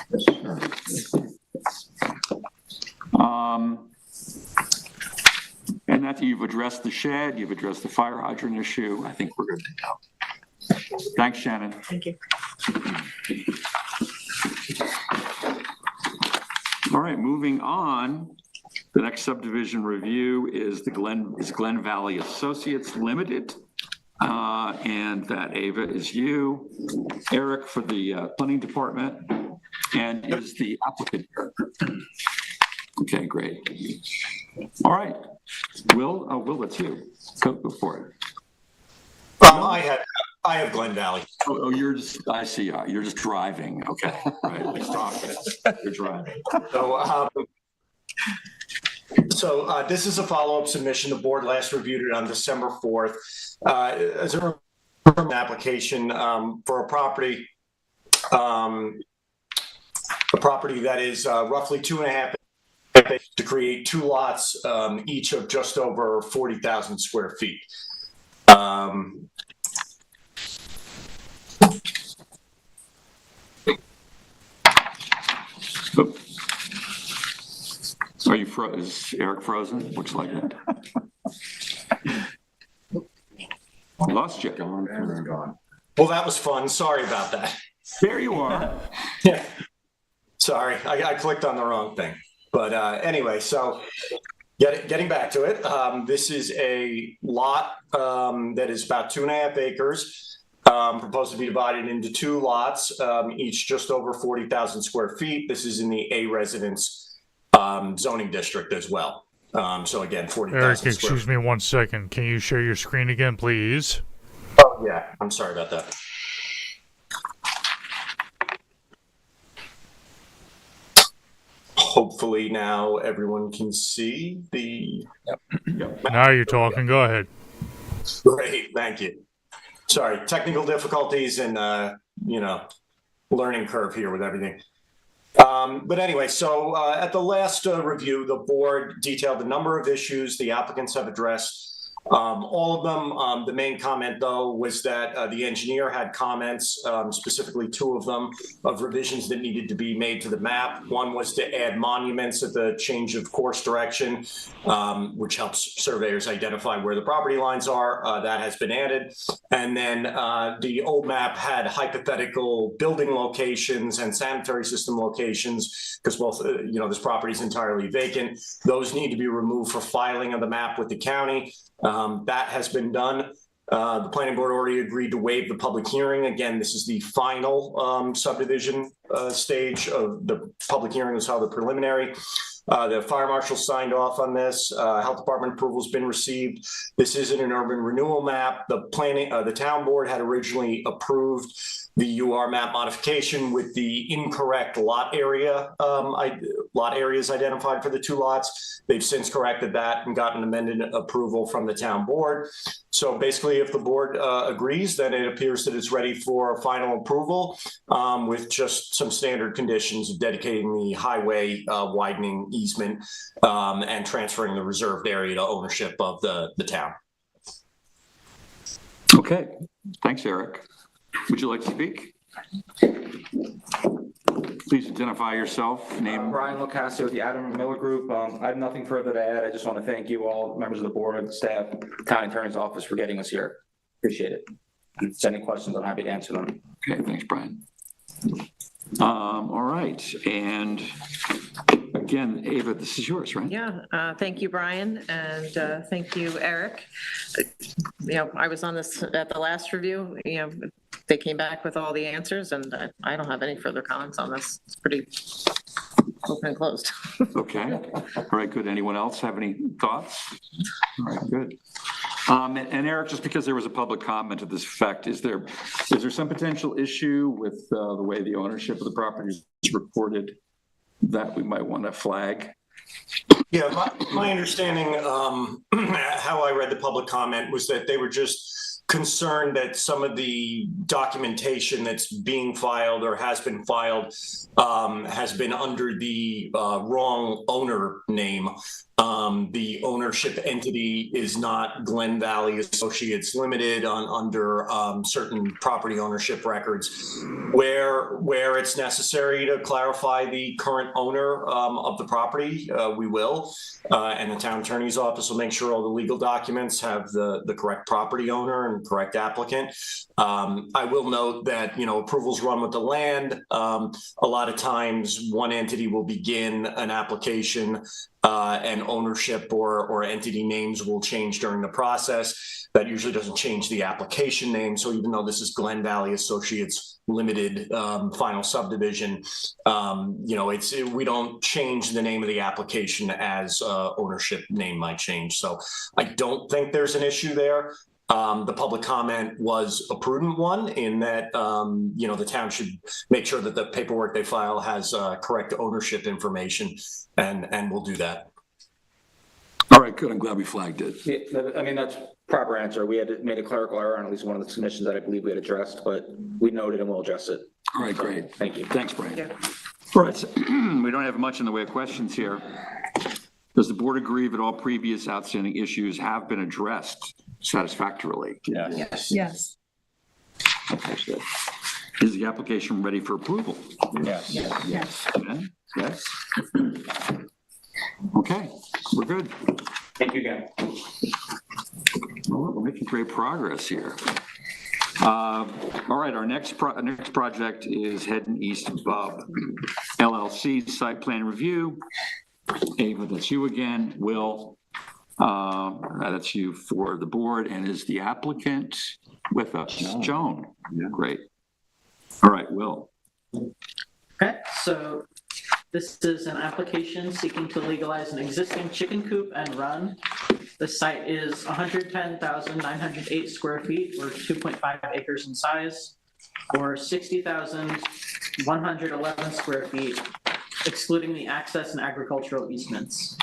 And that you've addressed the shed, you've addressed the fire hydrant issue. I think we're good to go. Thanks, Shannon. Thank you. All right, moving on. The next subdivision review is Glen Valley Associates Limited. And that Ava is you, Eric for the planning department, and is the applicant here. Okay, great. All right. Will, that's you. Go for it. I have Glen Valley. Oh, I see. You're just driving. Okay. Right. He's talking. You're driving. So this is a follow-up submission. The board last reviewed it on December 4th. As a application for a property that is roughly 2.5 acres to create two lots, each of just over 40,000 square feet. Are you is Eric frozen? Looks like it. I lost you. Well, that was fun. Sorry about that. There you are. Yeah. Sorry, I clicked on the wrong thing. But anyway, so getting back to it, this is a lot that is about 2.5 acres, proposed to be divided into two lots, each just over 40,000 square feet. This is in the A residence zoning district as well. So again, 40,000 Eric, excuse me 1 second. Can you share your screen again, please? Oh, yeah. I'm sorry about that. Hopefully now everyone can see the... Yep. Now you're talking. Go ahead. Great. Thank you. Sorry, technical difficulties and, learning curve here with everything. But anyway, so at the last review, the board detailed a number of issues the applicants have addressed. All of them, the main comment, though, was that the engineer had comments, specifically two of them, of revisions that needed to be made to the map. One was to add monuments at the change of course direction, which helps surveyors identify where the property lines are. That has been added. And then the old map had hypothetical building locations and sanitary system locations, because both, this property is entirely vacant. Those need to be removed for filing of the map with the county. That has been done. The planning board already agreed to waive the public hearing. Again, this is the final subdivision stage of the public hearing. Was held the preliminary. The fire marshal signed off on this. Health department approval has been received. This isn't an urban renewal map. The town board had originally approved the UR map modification with the incorrect lot areas identified for the two lots. They've since corrected that and gotten amended approval from the town board. So basically, if the board agrees, then it appears that it's ready for final approval with just some standard conditions of dedicating the highway widening easement and transferring the reserved area to ownership of the town. Okay, thanks, Eric. Would you like to speak? Please identify yourself, name. Brian Locasio with the Adam Miller Group. I have nothing further to add. I just want to thank you all, members of the board, staff, town attorney's office for getting us here. Appreciate it. If there's any questions, I'm happy to answer them. Okay, thanks, Brian. All right, and again, Ava, this is yours, right? Yeah, thank you, Brian, and thank you, Eric. I was on this at the last review, they came back with all the answers, and I don't have any further comments on this. It's pretty open and closed. Okay, all right, good. Anyone else have any thoughts? All right, good. And Eric, just because there was a public comment to this effect, is there some potential issue with the way the ownership of the property is reported that we might want to flag? Yeah, my understanding, how I read the public comment was that they were just concerned that some of the documentation that's being filed or has been filed has been under the wrong owner name. The ownership entity is not Glen Valley Associates Limited under certain property ownership records. Where it's necessary to clarify the current owner of the property, we will. And the town attorney's office will make sure all the legal documents have the correct property owner and correct applicant. I will note that, approvals run with the land. A lot of times one entity will begin an application and ownership or entity names will change during the process. That usually doesn't change the application name. So even though this is Glen Valley Associates Limited final subdivision, we don't change the name of the application as ownership name might change. So I don't think there's an issue there. The public comment was a prudent one in that, the town should make sure that the paperwork they file has correct ownership information, and we'll do that. All right, good. I'm glad we flagged it. Yeah, that's proper answer. We had made a clerical error on at least one of the submissions that I believe we had addressed, but we noted and we'll address it. All right, great. Thank you. Thanks, Brian. Yeah. All right, so we don't have much in the way of questions here. Does the board agree that all previous outstanding issues have been addressed satisfactorily? Yes. Yes. Okay, good. Is the application ready for approval? Yes. Yes. Okay. Yes. Okay, we're good. Thank you again. Well, we're making great progress here. All right, our next project is Heading East LLC site plan review. Ava, that's you again. Will, that's you for the board, and is the applicant with us? Joan. Yeah. Great. All right, Will. Okay, so this is an application seeking to legalize an existing chicken coop and run. The site is 110,908 square feet, or 2.5 acres in size, or 60,111 square feet, excluding the access and agricultural easements.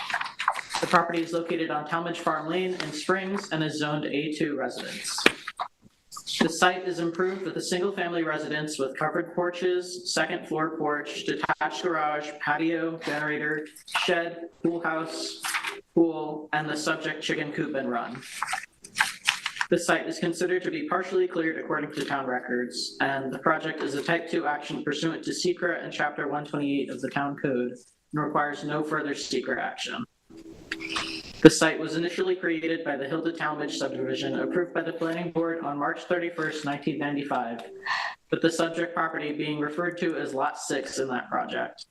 The property is located on Talmadge Farm Lane in Springs and is zoned A2 residence. The site is improved with a single-family residence with covered porches, second floor porch, detached garage, patio, generator, shed, pool house, pool, and the subject chicken coop and run. The site is considered to be partially cleared according to town records, and the project is a type 2 action pursuant to SECRA and Chapter 128 of the Town Code and requires no further SECRA action. The site was initially created by the Hilda Talmadge subdivision approved by the planning board on March 31st, 1995, with the subject property being referred to as Lot 6 in that project.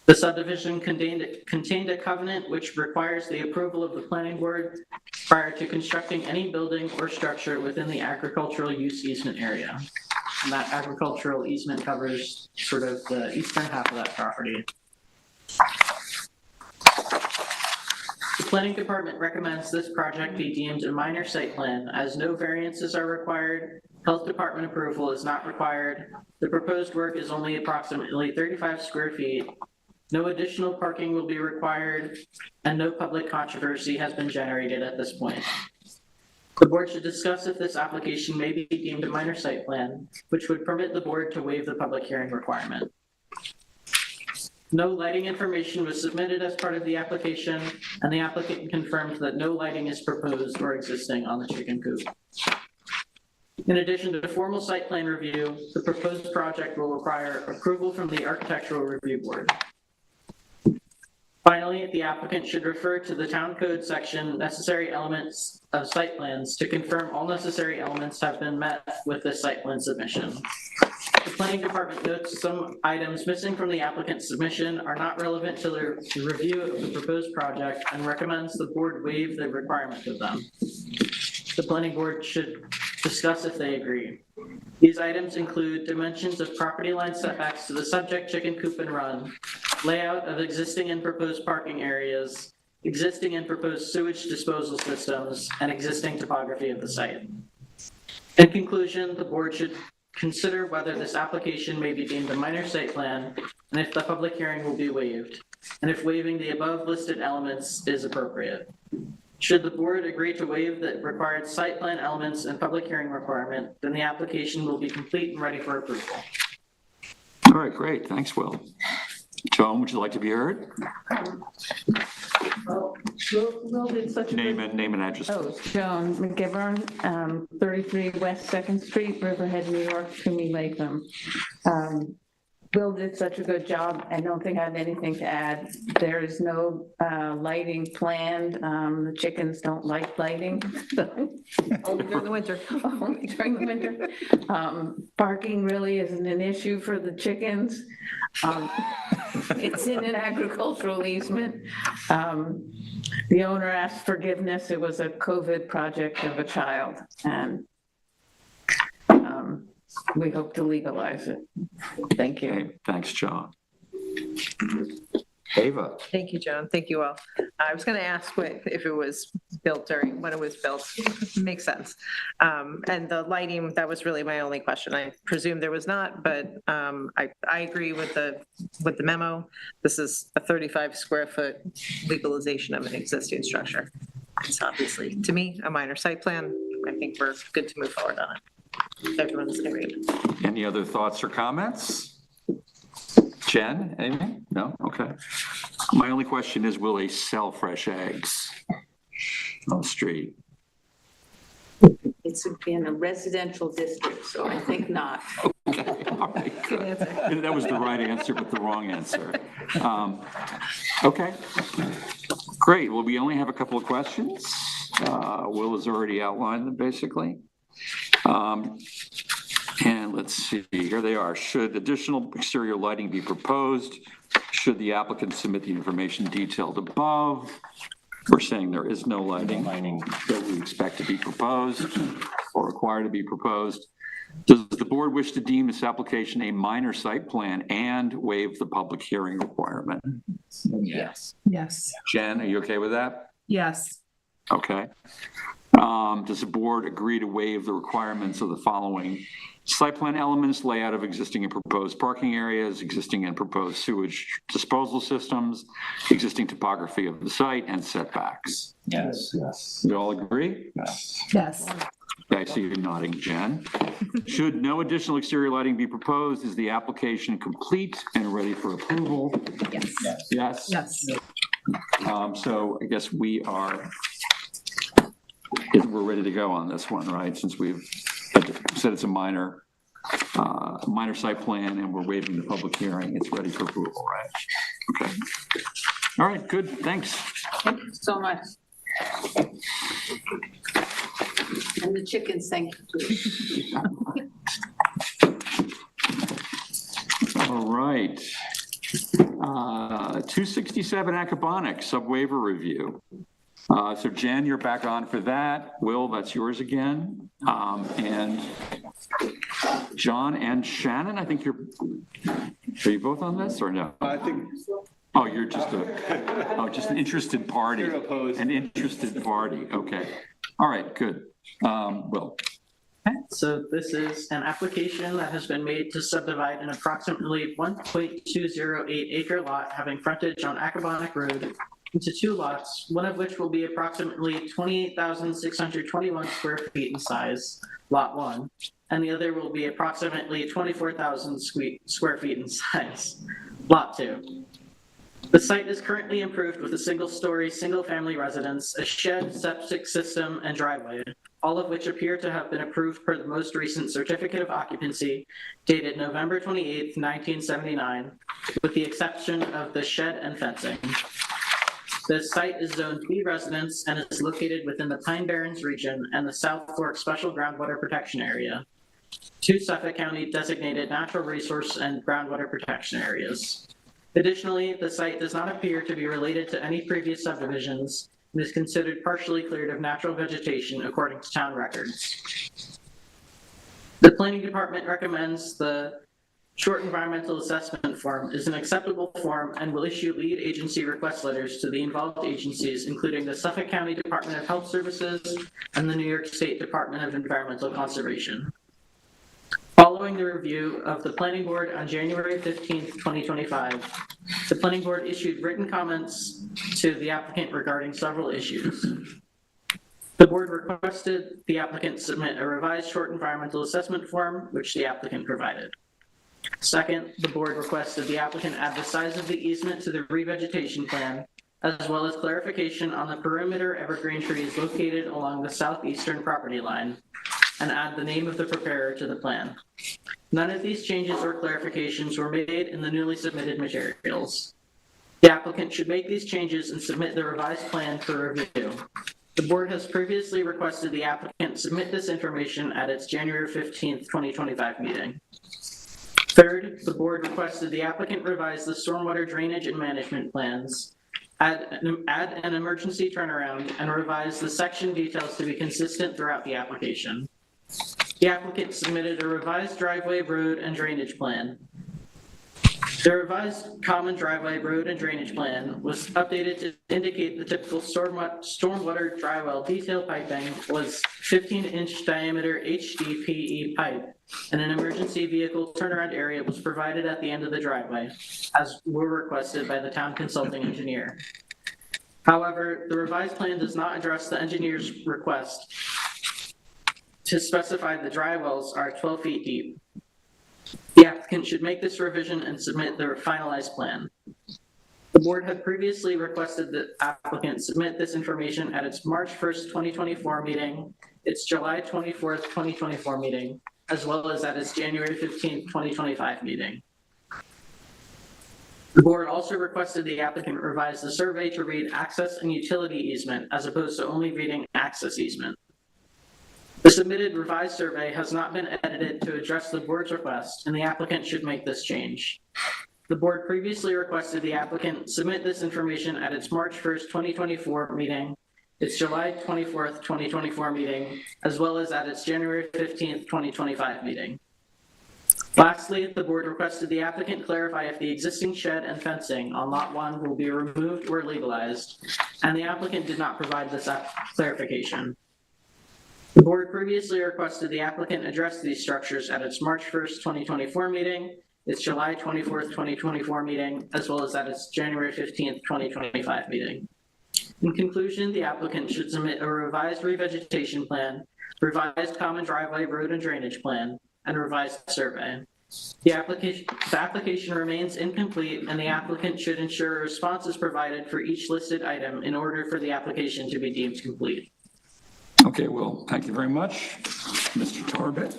The subdivision contained a covenant which requires the approval of the planning board prior to constructing any building or structure within the agricultural use easement area. And that agricultural easement covers sort of the eastern half of that property. The planning department recommends this project be deemed a minor site plan as no variances are required, health department approval is not required, the proposed work is only approximately 35 square feet, no additional parking will be required, and no public controversy has been generated at this point. The board should discuss if this application may be deemed a minor site plan, which would permit the board to waive the public hearing requirement. No lighting information was submitted as part of the application, and the applicant confirmed that no lighting is proposed or existing on the chicken coop. In addition to the formal site plan review, the proposed project will require approval from the Architectural Review Board. Finally, the applicant should refer to the Town Code section necessary elements of site plans to confirm all necessary elements have been met with this site plan submission. The planning department notes some items missing from the applicant's submission are not relevant to the review of the proposed project and recommends the board waive the requirement of them. The planning board should discuss if they agree. These items include dimensions of property line setbacks to the subject chicken coop and run, layout of existing and proposed parking areas, existing and proposed sewage disposal systems, and existing topography of the site. In conclusion, the board should consider whether this application may be deemed a minor site plan and if the public hearing will be waived, and if waiving the above listed elements is appropriate. Should the board agree to waive the required site plan elements and public hearing requirement, then the application will be complete and ready for approval. All right, great. Thanks, Will. Joan, would you like to be heard? Will did such a Name good... and address. Oh, Joan McGivern, 33 West 2nd Street, Riverhead, New York, Toomey Latham. Will did such a good job. I don't think I have anything to add. There is no lighting planned. The chickens don't like lighting. Only during the winter. Only during the winter. Parking really isn't an issue for the chickens. It's in an agricultural easement. The owner asked forgiveness. It was a COVID project of a child, and we hope to legalize it. Thank you. Okay, thanks, John. Ava. Thank you, Joan. Thank you all. I was going to ask if it was built during when it was built. Makes sense. And the lighting, that was really my only question. I presume there was not, but I agree with the memo. This is a 35 square foot legalization of an existing structure. It's obviously, to me, a minor site plan. I think we're good to move forward on it. Everyone's agreed. Any other thoughts or comments? Jen, anything? No? Okay. My only question is, will they sell fresh eggs on the street? It's in a residential district, so I think not. Okay, all right, good. That was the right answer, but the wrong answer. Okay, great. Well, we only have a couple of questions. Will has already outlined them, basically. And let's see, here they are. Should additional exterior lighting be proposed? Should the applicant submit the information detailed above? We're saying there is no lighting that we expect to be proposed or required to be proposed. Does the board wish to deem this application a minor site plan and waive the public hearing requirement? Yes. Yes. Jen, are you okay with that? Yes. Okay. Does the board agree to waive the requirements of the following site plan elements: layout of existing and proposed parking areas, existing and proposed sewage disposal systems, existing topography of the site, and setbacks? Yes. Yes. You all agree? Yes. Yes. Okay, so you're nodding, Jen. Should no additional exterior lighting be proposed, is the application complete and ready for approval? Yes. Yes? Yes. So I guess we're ready to go on this one, right? Since we've said it's a minor site plan and we're waiving the public hearing, it's ready for approval, right? Okay. All right, good, thanks. Thank you so much. And the chickens, thank you. All right. 267 Acabonic sub-waiver review. So Jen, you're back on for that. Will, that's yours again. And John and Shannon, I think are you both on this or no? I think. Oh, you're just an interested party. An interested party. Okay. All right, good. Will. So this is an application that has been made to subdivide an approximately 1.208 acre lot having frontage on Acabonic Road into two lots, one of which will be approximately 28,621 square feet in size, lot 1, and the other will be approximately 24,000 square feet in size, lot 2. The site is currently improved with a single-story, single-family residence, a shed, septic system, and driveway, all of which appear to have been approved per the most recent certificate of occupancy dated November 28th, 1979, with the exception of the shed and fencing. The site is zoned B residence and is located within the Pine Barrens region and the South Fork Special Groundwater Protection Area. two Suffolk County designated natural resource and groundwater protection areas. Additionally, the site does not appear to be related to any previous subdivisions and is considered partially cleared of natural vegetation according to town records. The Planning Department recommends the short environmental assessment form is an acceptable form and will issue lead agency request letters to the involved agencies, including the Suffolk County Department of Health Services and the New York State Department of Environmental Conservation. Following the review of the Planning Board on January 15th, 2025, the Planning Board issued written comments to the applicant regarding several issues. The board requested the applicant submit a revised short environmental assessment form, which the applicant provided. Second, the board requested the applicant add the size of the easement to the revegetation plan, as well as clarification on the perimeter evergreen trees located along the southeastern property line, and add the name of the preparer to the plan. None of these changes or clarifications were made in the newly submitted materials. The applicant should make these changes and submit the revised plan for review. The board has previously requested the applicant submit this information at its January 15th, 2025 meeting. Third, the board requested the applicant revise the stormwater drainage and management plans, add an emergency turnaround, and revise the section details to be consistent throughout the application. The applicant submitted a revised driveway, road, and drainage plan. The revised common driveway, road, and drainage plan was updated to indicate the typical stormwater dry well detail piping was 15-inch diameter HDPE pipe, and an emergency vehicle turnaround area was provided at the end of the driveway, as were requested by the town consulting engineer. However, the revised plan does not address the engineer's request to specify the dry wells are 12 feet deep. The applicant should make this revision and submit the finalized plan. The board had previously requested that applicant submit this information at its March 1st, 2024 meeting, its July 24th, 2024 meeting, as well as at its January 15th, 2025 meeting. The board also requested the applicant revise the survey to read access and utility easement as opposed to only reading access easement. The submitted revised survey has not been edited to address the board's request, and the applicant should make this change. The board previously requested the applicant submit this information at its March 1st, 2024 meeting, its July 24th, 2024 meeting, as well as at its January 15th, 2025 meeting. Lastly, the board requested the applicant clarify if the existing shed and fencing on Lot 1 will be removed or legalized, and the applicant did not provide this clarification. The board previously requested the applicant address these structures at its March 1st, 2024 meeting, its July 24th, 2024 meeting, as well as at its January 15th, 2025 meeting. In conclusion, the applicant should submit a revised revegetation plan, revised common driveway, road, and drainage plan, and revised survey. The application remains incomplete, and the applicant should ensure a response is provided for each listed item in order for the application to be deemed complete. Okay, well, thank you very much, Mr. Tarbett.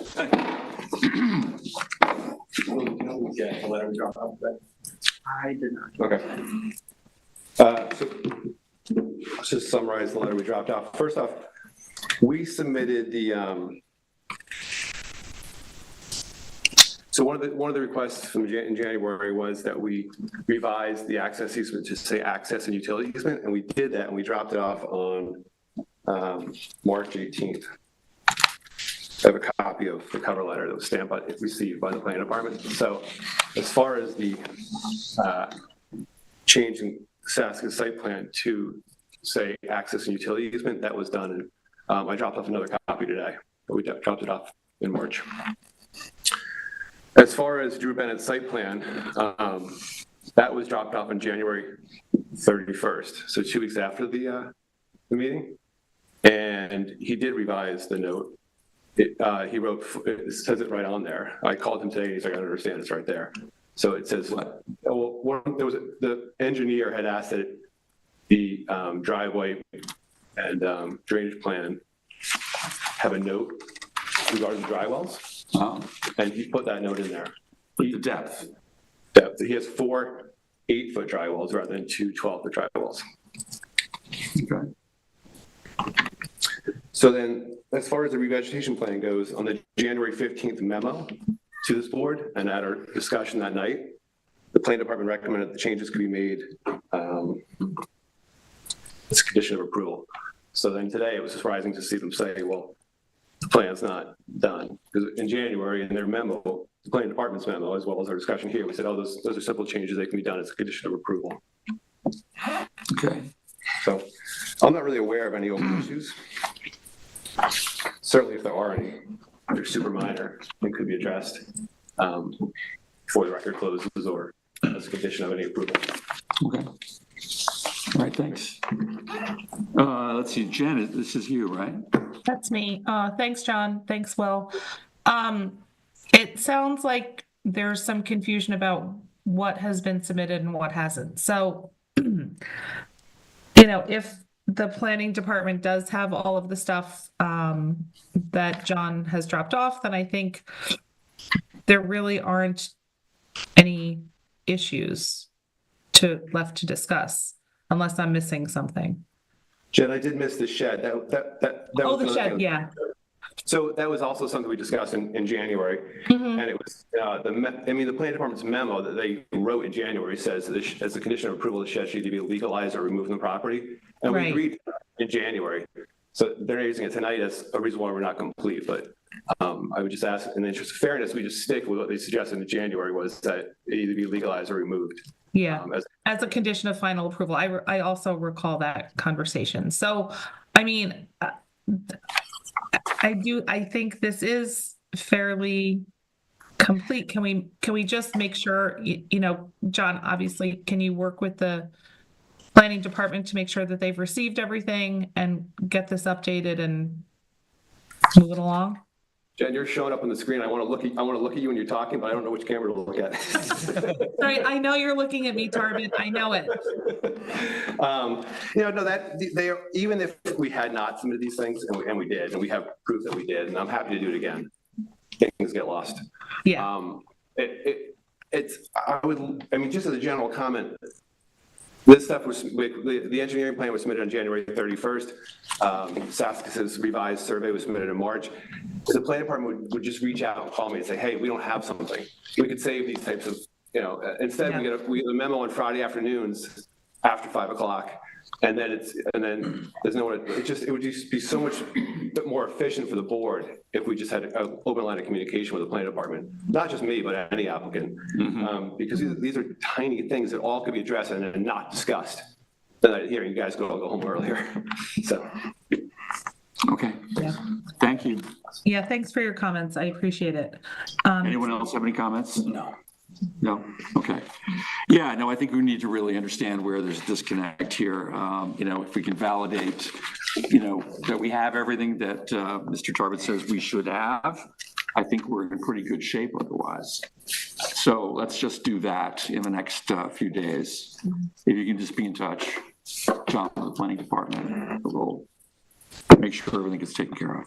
I did not. Okay. So let's just summarize the letter we dropped off. First off, we submitted the, so one of the requests from in January was that we revise the access easement to say access and utility easement, and we did that, and we dropped it off on March 18th. I have a copy of the cover letter that was stamped by, received by the planning department. So as far as the change in Saska's site plan to say access and utility easement, that was done. And I dropped off another copy today, but we dropped it off in March. As far as Drew Bennett's site plan, that was dropped off on January 31st. So 2 weeks after the meeting. And he did revise the note. He wrote, it says it right on there. I called him today and he's like, I don't understand, it's right there. So it says, well, the engineer had asked that the driveway and drainage plan have a note regarding the dry wells. And he put that note in there. The depth. Depth. He has 4 8-foot dry wells rather than 2 12-foot dry wells. Okay. So then, as far as the revegetation plan goes, on the January 15th memo to this board and at our discussion that night, the planning department recommended the changes could be made as a condition of approval. So then today it was surprising to see them say, well, the plan's not done. Because in January, in their memo, the planning department's memo, as well as our discussion here, we said, oh, those are simple changes, they can be done as a condition of approval. Okay. So I'm not really aware of any open issues. Certainly if there are any, they're super minor and could be addressed before the record closes or as a condition of any approval. Okay. All right, thanks. Let's see, Jen, this is you, right? That's me. Thanks, John. Thanks, Will. It sounds like there's some confusion about what has been submitted and what hasn't. So, if the planning department does have all of the stuff that John has dropped off, then I think there really aren't any issues left to discuss, unless I'm missing something. Jen, I did miss the shed. That Oh, was the another shed, thing. yeah. So that was also something we discussed in January. Mhm. And it was, the planning department's memo that they wrote in January says that as a condition of approval, the shed should either be legalized or removed from the property. And we Right. agreed in January. So they're using it tonight as a reason why we're not complete, but I would just ask, in the interest of fairness, we just stick with what they suggested in January was that it either be legalized or removed. Yeah, as a condition of final approval. I also recall that conversation. So, I mean, I think this is fairly complete. Can we just make sure, John, obviously, can you work with the planning department to make sure that they've received everything and get this updated and move it along? Jen, you're showing up on the screen. I want to look at you when you're talking, but I don't know which camera to look at. Sorry, I know you're looking at me, Tarvin. I know it. Even if we had not submitted these things, and we did, and we have proof that we did, and I'm happy to do it again. Things get lost. Yeah. Just as a general comment, this stuff the engineering plan was submitted on January 31st. Saskis's revised survey was submitted in March. So the planning department would just reach out and call me and say, hey, we don't have something. We could save these types of, instead we get a memo on Friday afternoons after 5 o'clock. And then there's no one, it would just be so much more efficient for the board if we just had an open line of communication with the planning department, not just me, but any applicant. Because these are tiny things that all could be addressed and are not discussed. The night of hearing, you guys go home earlier. So. Okay. Yeah. Thank you. Yeah, thanks for your comments. I appreciate it. Anyone else have any comments? No? Okay. Yeah, no, I think we need to really understand where there's a disconnect here. If we can validate, that we have everything that Mr. Tarvin says we should have, I think we're in pretty good shape otherwise. So let's just do that in the next few days. If you can just be in touch, John, with the planning department, we'll make sure everything gets taken care of.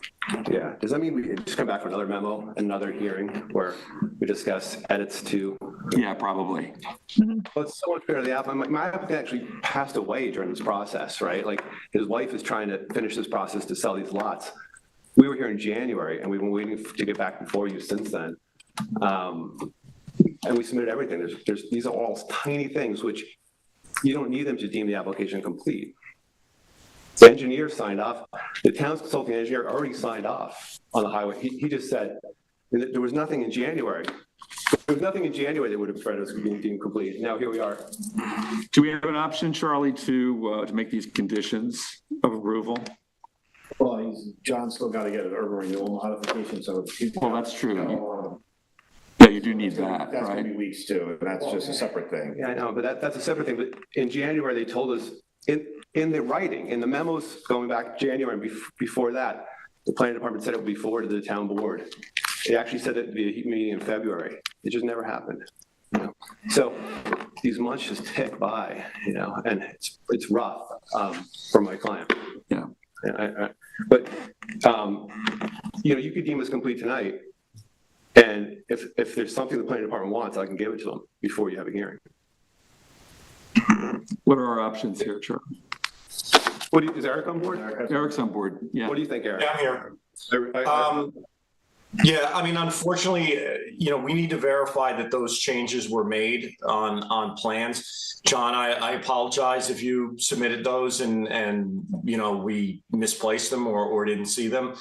Yeah, does that mean we just come back for another memo, another hearing where we discuss edits to? Yeah, probably. Well, it's so much better. The applicant, my applicant actually passed away during this process, right? Like his wife is trying to finish this process to sell these lots. We were here in January and we've been waiting to get back before you since then. And we submitted everything. These are all tiny things, which you don't need them to deem the application complete. The engineer signed off. The town's consulting engineer already signed off on the highway. He just said there was nothing in January. There was nothing in January that would have prevented us from being deemed complete. Now here we are. Do we have an option, Charlie, to make these conditions of approval? Well, John's still got to get an urban renewal modification, so. Well, that's true. Yeah, you do need that, That's right? gonna be weeks too, and that's just a separate thing. Yeah, I know, but that's a separate thing. But in January, they told us in the writing, in the memos going back January and before that, the planning department said it would be forwarded to the town board. They actually said it would be a meeting in February. It just never happened. So these months just tick by, and it's rough for my client. Yeah. But you could deem us complete tonight. And if there's something the planning department wants, I can give it to them before you have a hearing. What are our options here, Charlie? Is Eric on board? Eric's on board, yeah. What do you think, Eric? Yeah, I'm here. I- Yeah, I mean, unfortunately, we need to verify that those changes were made on plans. John, I apologize if you submitted those and we misplaced them or didn't see them.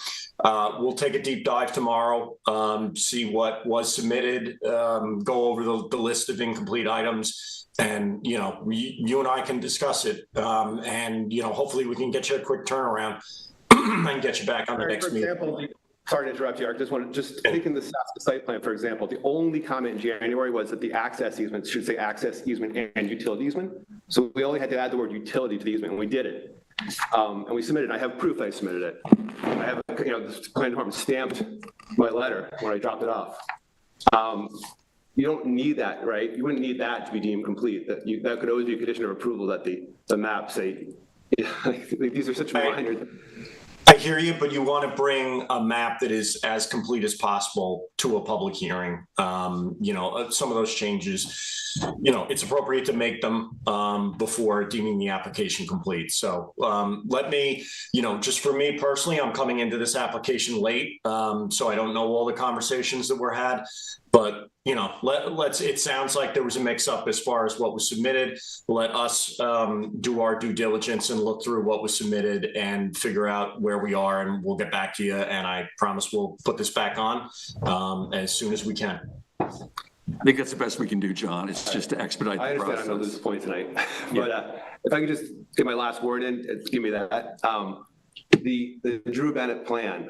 We'll take a deep dive tomorrow, see what was submitted, go over the list of incomplete items, and you and I can discuss it, and hopefully we can get you a quick turnaround and get you back on the next meeting. Sorry to interrupt you, Eric. Taking the site plan, for example, the only comment in January was that the access easement should say access easement and utility easement. So we only had to add the word utility to the easement, and we did it. And we submitted it. I have proof that I submitted it. I have, the planning department stamped my letter when I dropped it off. You don't need that, right? You wouldn't need that to be deemed complete. That could always be a condition of approval that the map say, these are such minor. I hear you, but you want to bring a map that is as complete as possible to a public hearing. Some of those changes, it's appropriate to make them before deeming the application complete. So let me, just for me personally, I'm coming into this application late, so I don't know all the conversations that were had. But it sounds like there was a mix up as far as what was submitted. Let us do our due diligence and look through what was submitted and figure out where we are, and we'll get back to you. And I promise we'll put this back on as soon as we can. I think that's the best we can do, John. It's just to expedite the process. I understand I'm going to lose a point tonight, but if I could just get my last word in, give me that. The Drew Bennett plan,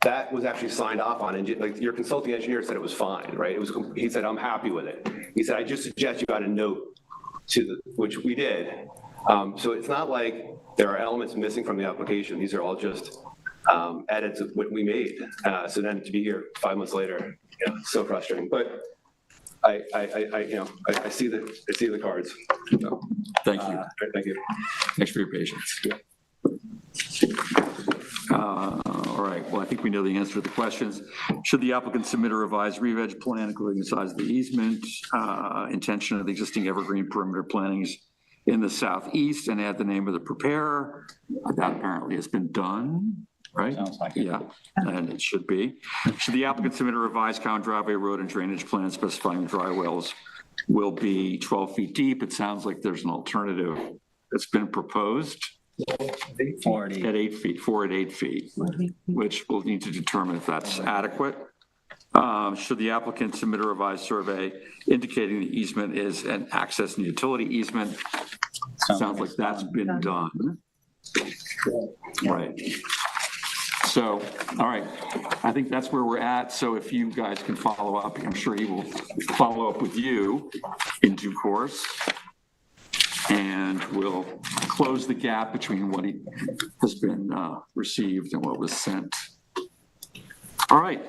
that was actually signed off on, and your consulting engineer said it was fine, right? He said, I'm happy with it. He said, I just suggest you add a note which we did. So it's not like there are elements missing from the application. These are all just edits of what we made. So then to be here 5 months later, so frustrating. But I see the cards. So, thank you. Thank you. Thanks for your patience. All right, well, I think we know the answer to the questions. Should the applicant submit a revised re-veg plan, including the size of the easement, intention of the existing evergreen perimeter plantings in the southeast, and add the name of the preparer? That apparently has been done, right? Sounds like it. Yeah, and it should be. Should the applicant submit a revised common driveway road and drainage plan specifying the dry wells will be 12 feet deep? It sounds like there's an alternative that's been proposed. 40. At 8 feet, 4 at 8 feet, which we'll need to determine if that's adequate. Should the applicant submit a revised survey indicating the easement is an access and utility easement? Sounds like that's been done. Right. So, all right, I think that's where we're at. So if you guys can follow up, I'm sure he will follow up with you in due course. And we'll close the gap between what has been received and what was sent. All right.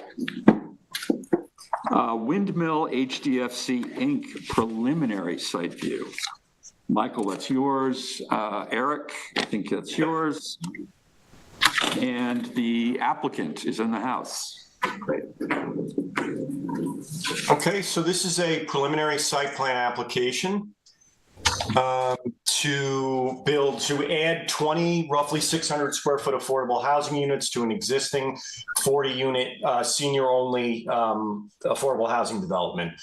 Windmill HDFC Inc. preliminary site view. Michael, that's yours. Eric, I think that's yours. And the applicant is in the house. Great. Okay, so this is a preliminary site plan application to add 20 roughly 600 square foot affordable housing units to an existing 40 unit senior only affordable housing development.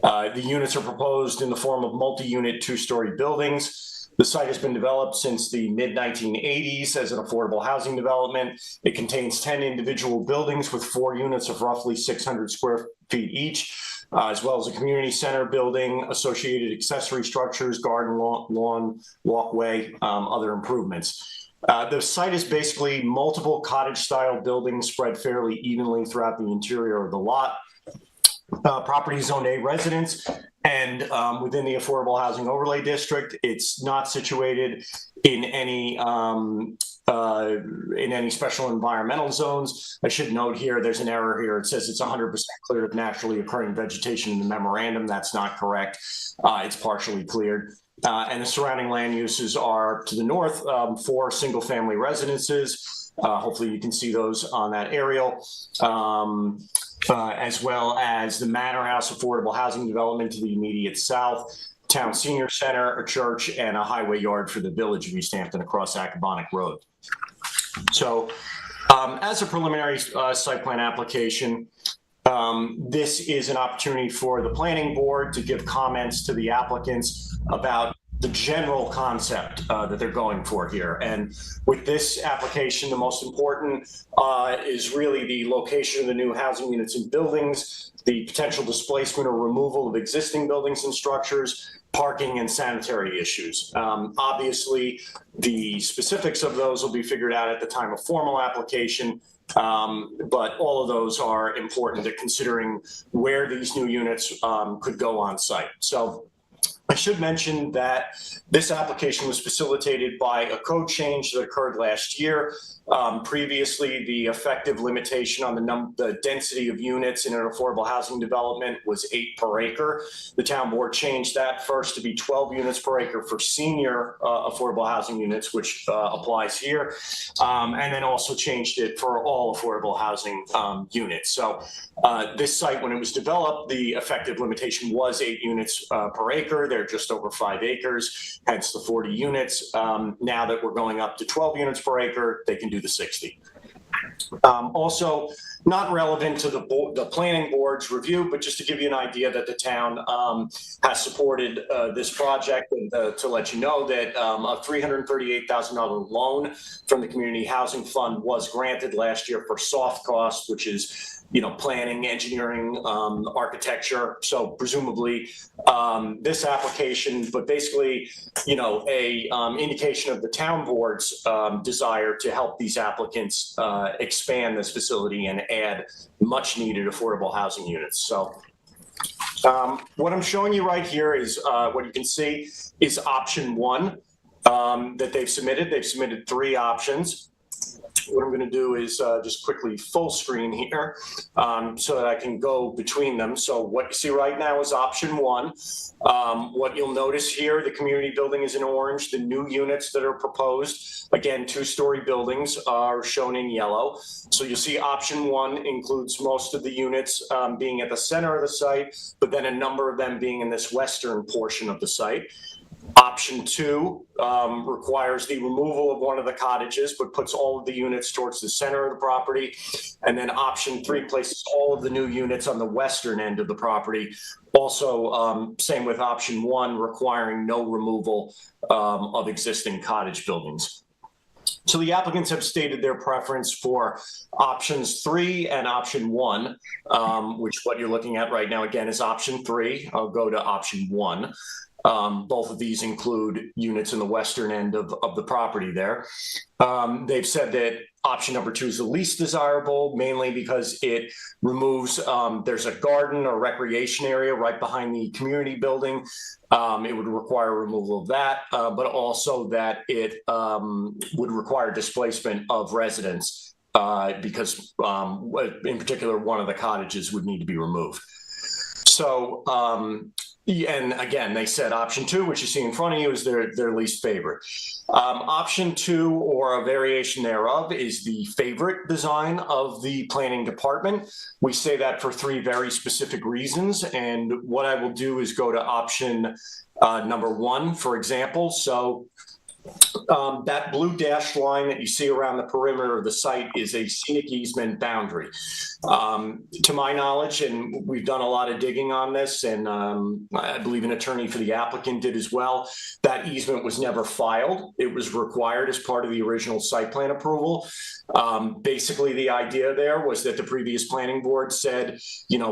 The units are proposed in the form of multi-unit 2-story buildings. The site has been developed since the mid-1980s as an affordable housing development. It contains 10 individual buildings with 4 units of roughly 600 square feet each, as well as a community center building, associated accessory structures, garden, lawn, walkway, other improvements. The site is basically multiple cottage-style buildings spread fairly evenly throughout the interior of the lot. Property zoned A residence, and within the Affordable Housing Overlay District. It's not situated in any special environmental zones. I should note here, there's an error here. It says it's 100% cleared of naturally occurring vegetation in the memorandum. That's not correct. It's partially cleared. And the surrounding land uses are to the north, 4 single-family residences. Hopefully you can see those on that aerial. As well as the Manor House affordable housing development to the immediate south, town senior center, a church, and a highway yard for the village of East Hampton across Accabonac Road. So as a preliminary site plan application, this is an opportunity for the planning board to give comments to the applicants about the general concept that they're going for here. And with this application, the most important is really the location of the new housing units and buildings, the potential displacement or removal of existing buildings and structures, parking and sanitary issues. Obviously, the specifics of those will be figured out at the time of formal application, but all of those are important to considering where these new units could go on site. So I should mention that this application was facilitated by a code change that occurred last year. Previously, the effective limitation on the density of units in an affordable housing development was 8 per acre. The town board changed that first to be 12 units per acre for senior affordable housing units, which applies here, and then also changed it for all affordable housing units. So this site, when it was developed, the effective limitation was 8 units per acre. They're just over 5 acres, hence the 40 units. Now that we're going up to 12 units per acre, they can do the 60. Also, not relevant to the planning board's review, but just to give you an idea that the town has supported this project, and to let you know that a $338,000 loan from the Community Housing Fund was granted last year for soft costs, which is planning, engineering, architecture. So presumably this application, but basically, a indication of the town board's desire to help these applicants expand this facility and add much needed affordable housing units. So what I'm showing you right here is what you can see is option 1 that they've submitted. They've submitted 3 options. What I'm going to do is just quickly full screen here so that I can go between them. So what you see right now is option 1. What you'll notice here, the community building is in orange. The new units that are proposed, again, 2-story buildings, are shown in yellow. So you'll see option 1 includes most of the units being at the center of the site, but then a number of them being in this western portion of the site. Option 2 requires the removal of one of the cottages, but puts all of the units towards the center of the property. And then option 3 places all of the new units on the western end of the property. Also, same with option 1, requiring no removal of existing cottage buildings. So the applicants have stated their preference for options 3 and option 1, which what you're looking at right now, again, is option 3. I'll go to option 1. Both of these include units in the western end of the property there. They've said that option number 2 is the least desirable, mainly because it removes, there's a garden or recreation area right behind the community building. It would require removal of that, but also that it would require displacement of residents because in particular, one of the cottages would need to be removed. So, and again, they said option 2, which you see in front of you, is their least favorite. Option 2, or a variation thereof, is the favorite design of the planning department. We say that for 3 very specific reasons. And what I will do is go to option number 1, for example. So that blue dashed line that you see around the perimeter of the site is a scenic easement boundary. To my knowledge, and we've done a lot of digging on this, and I believe an attorney for the applicant did as well, that easement was never filed. It was required as part of the original site plan approval. Basically, the idea there was that the previous planning board said,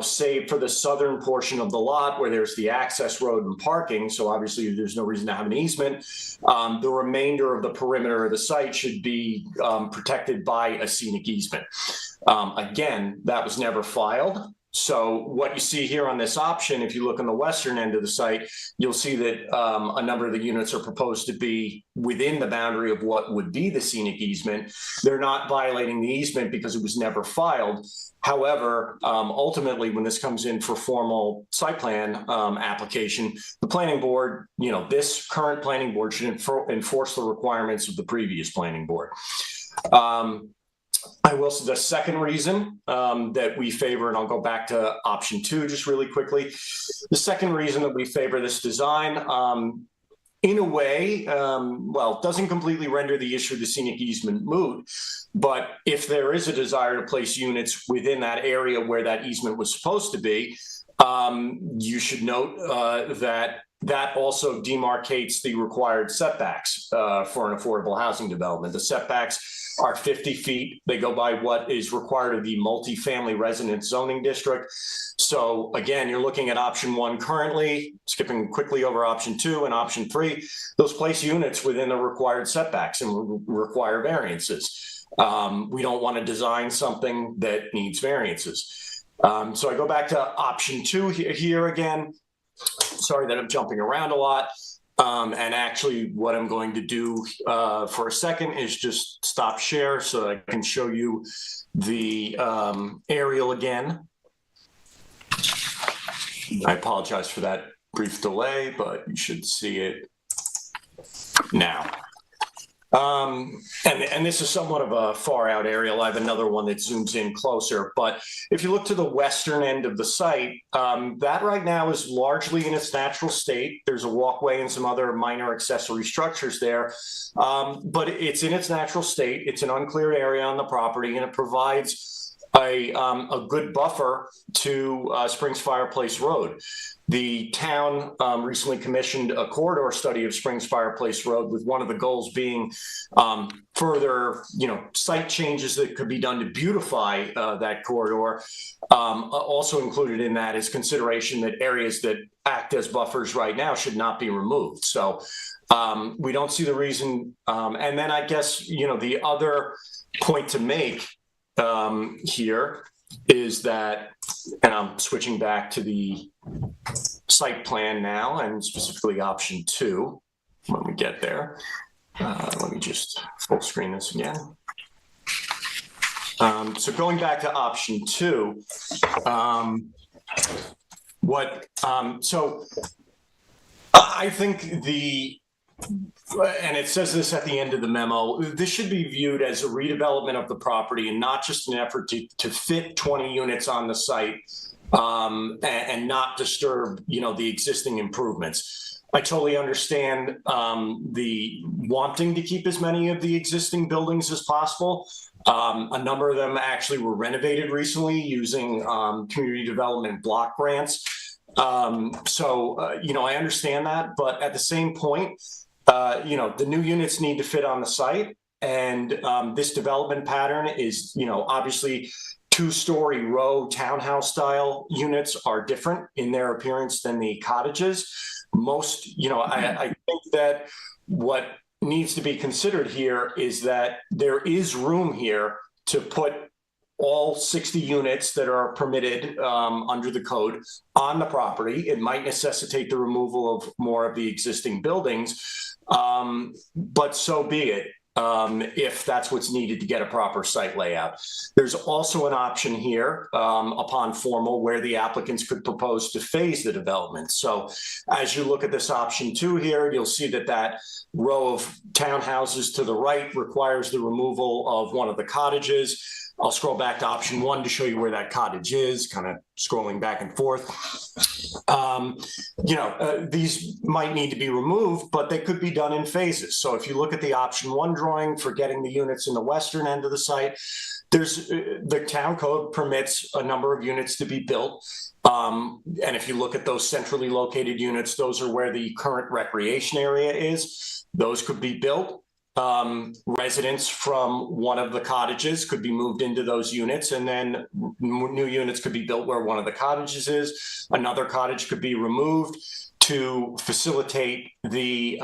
save for the southern portion of the lot where there's the access road and parking, so obviously there's no reason to have an easement. The remainder of the perimeter of the site should be protected by a scenic easement. Again, that was never filed. So what you see here on this option, if you look on the western end of the site, you'll see that a number of the units are proposed to be within the boundary of what would be the scenic easement. They're not violating the easement because it was never filed. However, ultimately, when this comes in for formal site plan application, the planning board, this current planning board should enforce the requirements of the previous planning board. I will say the second reason that we favor, and I'll go back to option 2 just really quickly. The second reason that we favor this design, in a way, well, doesn't completely render the issue of the scenic easement moot, but if there is a desire to place units within that area where that easement was supposed to be, you should note that also demarcates the required setbacks for an affordable housing development. The setbacks are 50 feet. They go by what is required of the multifamily residence zoning district. So again, you're looking at option 1 currently, skipping quickly over option 2 and option 3. Those place units within the required setbacks and require variances. We don't want to design something that needs variances. So I go back to option 2 here again. Sorry that I'm jumping around a lot. And actually what I'm going to do for a second is just stop share so I can show you the aerial again. I apologize for that brief delay, but you should see it now. And this is somewhat of a far out aerial. I have another one that zooms in closer, but if you look to the western end of the site, that right now is largely in its natural state. There's a walkway and some other minor accessory structures there, but it's in its natural state. It's an uncleared area on the property, and it provides a good buffer to Springs Fireplace Road. The town recently commissioned a corridor study of Springs Fireplace Road, with one of the goals being further, site changes that could be done to beautify that corridor. Also included in that is consideration that areas that act as buffers right now should not be removed. So we don't see the reason. And then I guess, the other point to make here is that, and I'm switching back to the site plan now, and specifically option 2 when we get there. Let me just full screen this again. So going back to option 2, so I think and it says this at the end of the memo, this should be viewed as a redevelopment of the property and not just an effort to fit 20 units on the site and not disturb, the existing improvements. I totally understand the wanting to keep as many of the existing buildings as possible. A number of them actually were renovated recently using community development block grants. I understand that, but at the same point, the new units need to fit on the site, and this development pattern is, obviously 2-story row townhouse style units are different in their appearance than the cottages. Most, I think that what needs to be considered here is that there is room here to put all 60 units that are permitted under the code on the property. It might necessitate the removal of more of the existing buildings, but so be it, if that's what's needed to get a proper site layout. There's also an option here upon formal where the applicants could propose to phase the development. So as you look at this option 2 here, you'll see that row of townhouses to the right requires the removal of one of the cottages. I'll scroll back to option 1 to show you where that cottage is, kind of scrolling back and forth. These might need to be removed, but they could be done in phases. So if you look at the option 1 drawing for getting the units in the western end of the site, the town code permits a number of units to be built. And if you look at those centrally located units, those are where the current recreation area is. Those could be built. Residents from one of the cottages could be moved into those units, and then new units could be built where one of the cottages is. Another cottage could be removed to facilitate the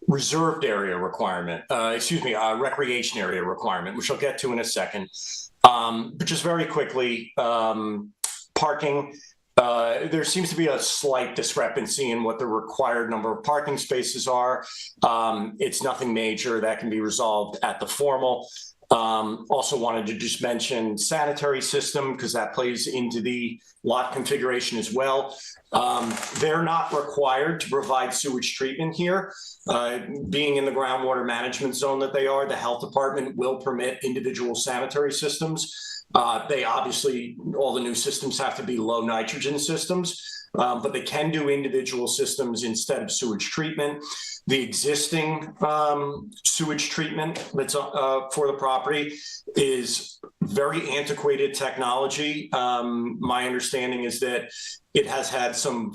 reserved area requirement, recreation area requirement, which I'll get to in a second. But just very quickly, parking. There seems to be a slight discrepancy in what the required number of parking spaces are. It's nothing major that can be resolved at the formal. Also wanted to just mention sanitary system because that plays into the lot configuration as well. They're not required to provide sewage treatment here. Being in the groundwater management zone that they are, the health department will permit individual sanitary systems. They obviously, all the new systems have to be low nitrogen systems, but they can do individual systems instead of sewage treatment. The existing sewage treatment that's for the property is very antiquated technology. My understanding is that it has had some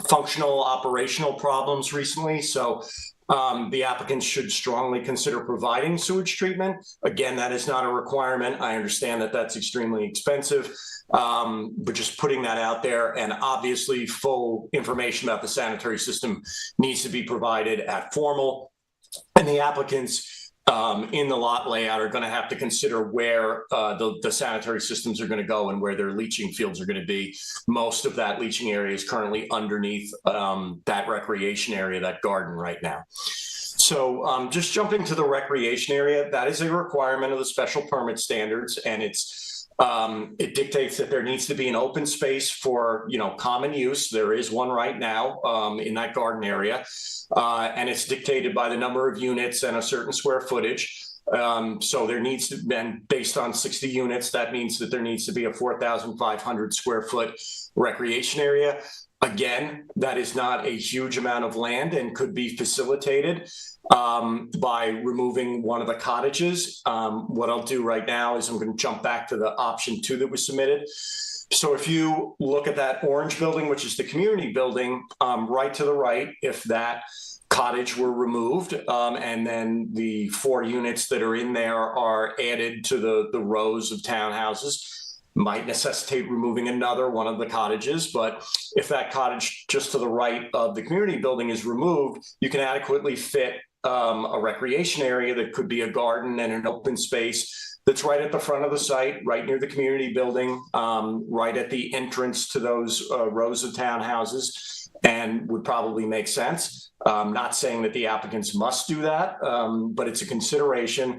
functional operational problems recently. So the applicants should strongly consider providing sewage treatment. Again, that is not a requirement. I understand that that's extremely expensive, but just putting that out there, and obviously full information about the sanitary system needs to be provided at formal. And the applicants in the lot layout are going to have to consider where the sanitary systems are going to go and where their leaching fields are going to be. Most of that leaching area is currently underneath that recreation area, that garden right now. So just jumping to the recreation area, that is a requirement of the special permit standards, and it dictates that there needs to be an open space for, common use. There is one right now in that garden area, and it's dictated by the number of units and a certain square footage. So there needs to be, based on 60 units, that means that there needs to be a 4,500 square foot recreation area. Again, that is not a huge amount of land and could be facilitated by removing one of the cottages. What I'll do right now is I'm going to jump back to the option 2 that was submitted. So if you look at that orange building, which is the community building, right to the right, if that cottage were removed and then the 4 units that are in there are added to the rows of townhouses, might necessitate removing another one of the cottages. But if that cottage just to the right of the community building is removed, you can adequately fit a recreation area that could be a garden and an open space that's right at the front of the site, right near the community building, right at the entrance to those rows of townhouses, and would probably make sense. Not saying that the applicants must do that, but it's a consideration.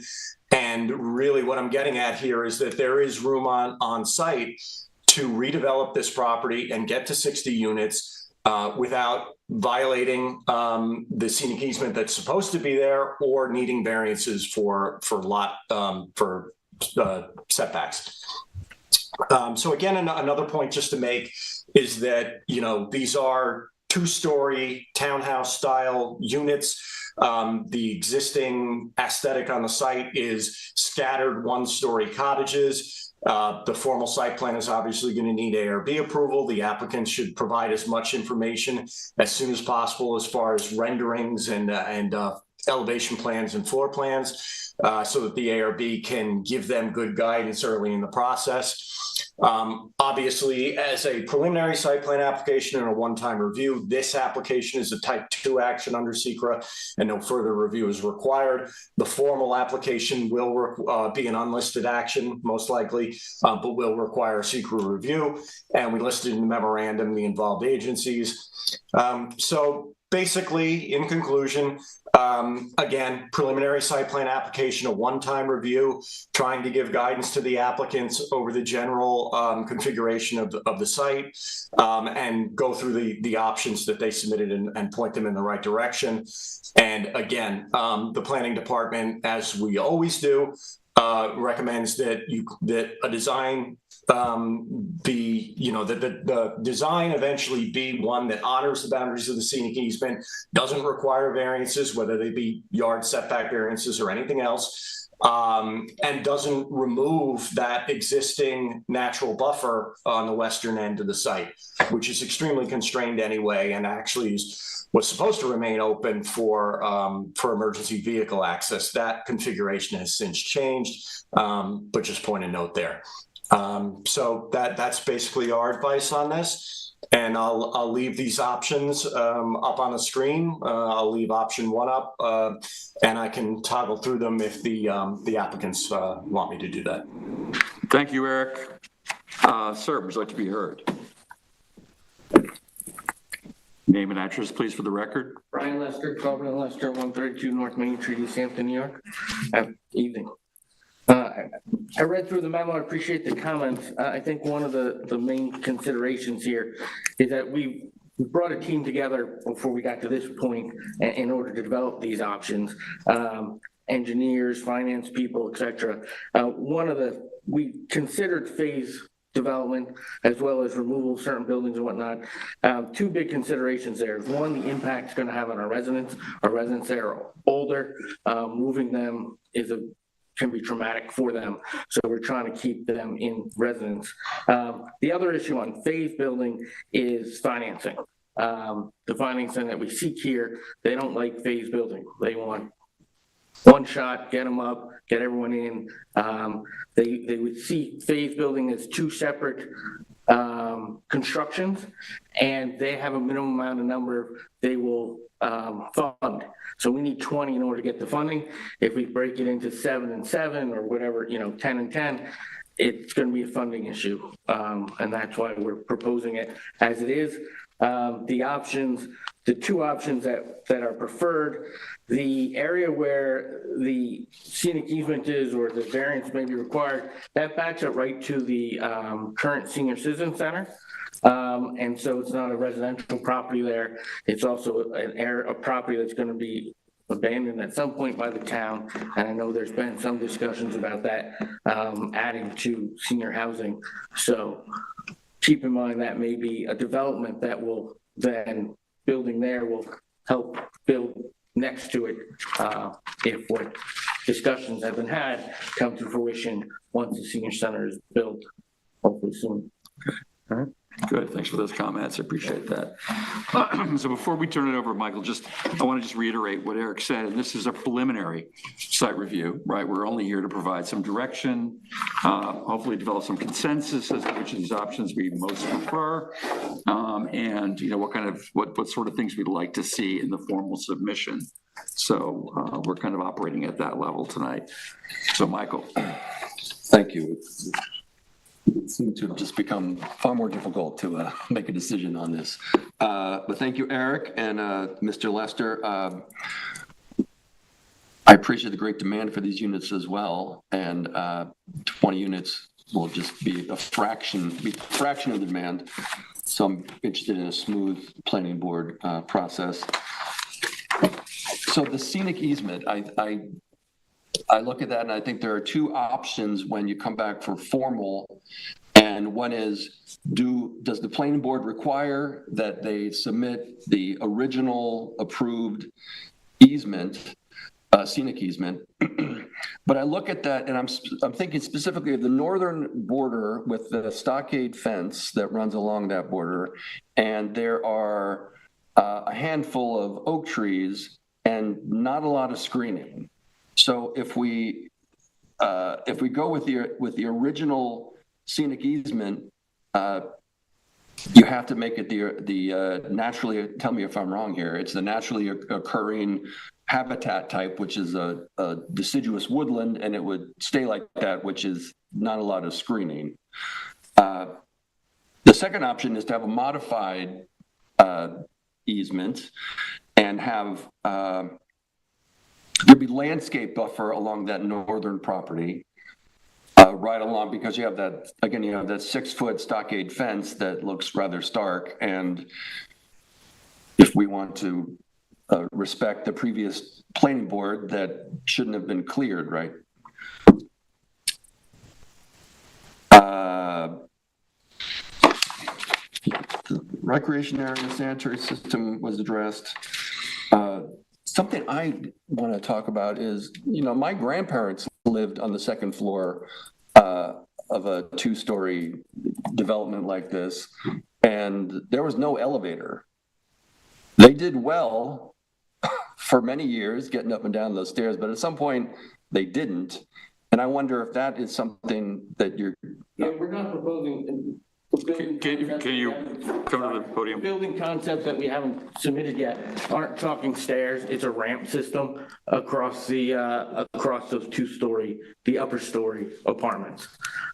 And really what I'm getting at here is that there is room on site to redevelop this property and get to 60 units without violating the scenic easement that's supposed to be there or needing variances for setbacks. So again, another point just to make is that, these are 2-story townhouse style units. The existing aesthetic on the site is scattered 1-story cottages. The formal site plan is obviously going to need ARB approval. The applicant should provide as much information as soon as possible as far as renderings and elevation plans and floor plans so that the ARB can give them good guidance early in the process. Obviously, as a preliminary site plan application and a one-time review, this application is a type 2 action under SECRA and no further review is required. The formal application will be an unlisted action, most likely, but will require a SECRA review. And we listed in the memorandum the involved agencies. So basically, in conclusion, again, preliminary site plan application, a one-time review, trying to give guidance to the applicants over the general configuration of the site and go through the options that they submitted and point them in the right direction. And again, the planning department, as we always do, recommends that a design the design eventually be one that honors the boundaries of the scenic easement, doesn't require variances, whether they be yard setback variances or anything else, and doesn't remove that existing natural buffer on the western end of the site, which is extremely constrained anyway, and actually was supposed to remain open for emergency vehicle access. That configuration has since changed, but just point a note there. So that's basically our advice on this, and I'll leave these options up on the screen. I'll leave option 1 up, and I can toggle through them if the applicants want me to do that. Thank you, Eric. Sir, would you like to be heard? Name and address, please, for the record. Brian Lester, Calvin and Lester, 132 North Main Street, East Hampton, New York. Evening. I read through the memo, I appreciate the comments. I think one of the main considerations here is that we brought a team together before we got to this point in order to develop these options. Engineers, finance people, et cetera. We considered phase development as well as removal of certain buildings and whatnot. Two big considerations there. One, the impact it's going to have on our residents. Our residents there are older. Moving them can be traumatic for them. So we're trying to keep them in residence. The other issue on phase building is financing. The financing that we seek here, they don't like phase building. They want one shot, get them up, get everyone in. They would see phase building as two separate constructions, and they have a minimum amount of number they will fund. So we need 20 in order to get the funding. If we break it into 7 and 7 or whatever, 10 and 10, it's going to be a funding issue. And that's why we're proposing it as it is. The two options that are preferred, the area where the scenic easement is or the variance may be required, that backs up right to the current senior citizen center. And so it's not a residential property there. It's also a property that's going to be abandoned at some point by the town. And I know there's been some discussions about that adding to senior housing. So keep in mind that may be a development that will then building there will help build next to it if what discussions have been had come to fruition once the senior center is built, hopefully soon. Okay. All right. Good. Thanks for those comments. I appreciate that. So before we turn it over, Michael, I want to just reiterate what Eric said, and this is a preliminary site review, right? We're only here to provide some direction, hopefully develop some consensus as to which of these options we most prefer, and what sort of things we'd like to see in the formal submission. So we're kind of operating at that level tonight. So Michael. Thank you. It seemed to have just become far more difficult to make a decision on this. But thank you, Eric and Mr. Lester. I appreciate the great demand for these units as well. And 20 units will just be a fraction of the demand. So I'm interested in a smooth planning board process. So the scenic easement, I look at that and I think there are two options when you come back for formal. And one is, does the planning board require that they submit the original approved easement, scenic easement? But I look at that and I'm thinking specifically of the northern border with the stockade fence that runs along that border. And there are a handful of oak trees and not a lot of screening. So if we go with the original scenic easement, you have to make it the naturally. Tell me if I'm wrong here. It's the naturally occurring habitat type, which is a deciduous woodland, and it would stay like that, which is not a lot of screening. The second option is to have a modified easement and have. There'd be landscape buffer along that northern property, right along, because you have that 6-foot stockade fence that looks rather stark. And if we want to respect the previous planning board, that shouldn't have been cleared, right? The recreation area sanitary system was addressed. Something I want to talk about is, my grandparents lived on the second floor of a 2-story development like this, and there was no elevator. They did well for many years getting up and down those stairs, but at some point they didn't. And I wonder if that is something that you're... Yeah, we're not proposing... Can you come to the podium? Building concepts that we haven't submitted yet aren't talking stairs. It's a ramp system across the across those the upper story apartments.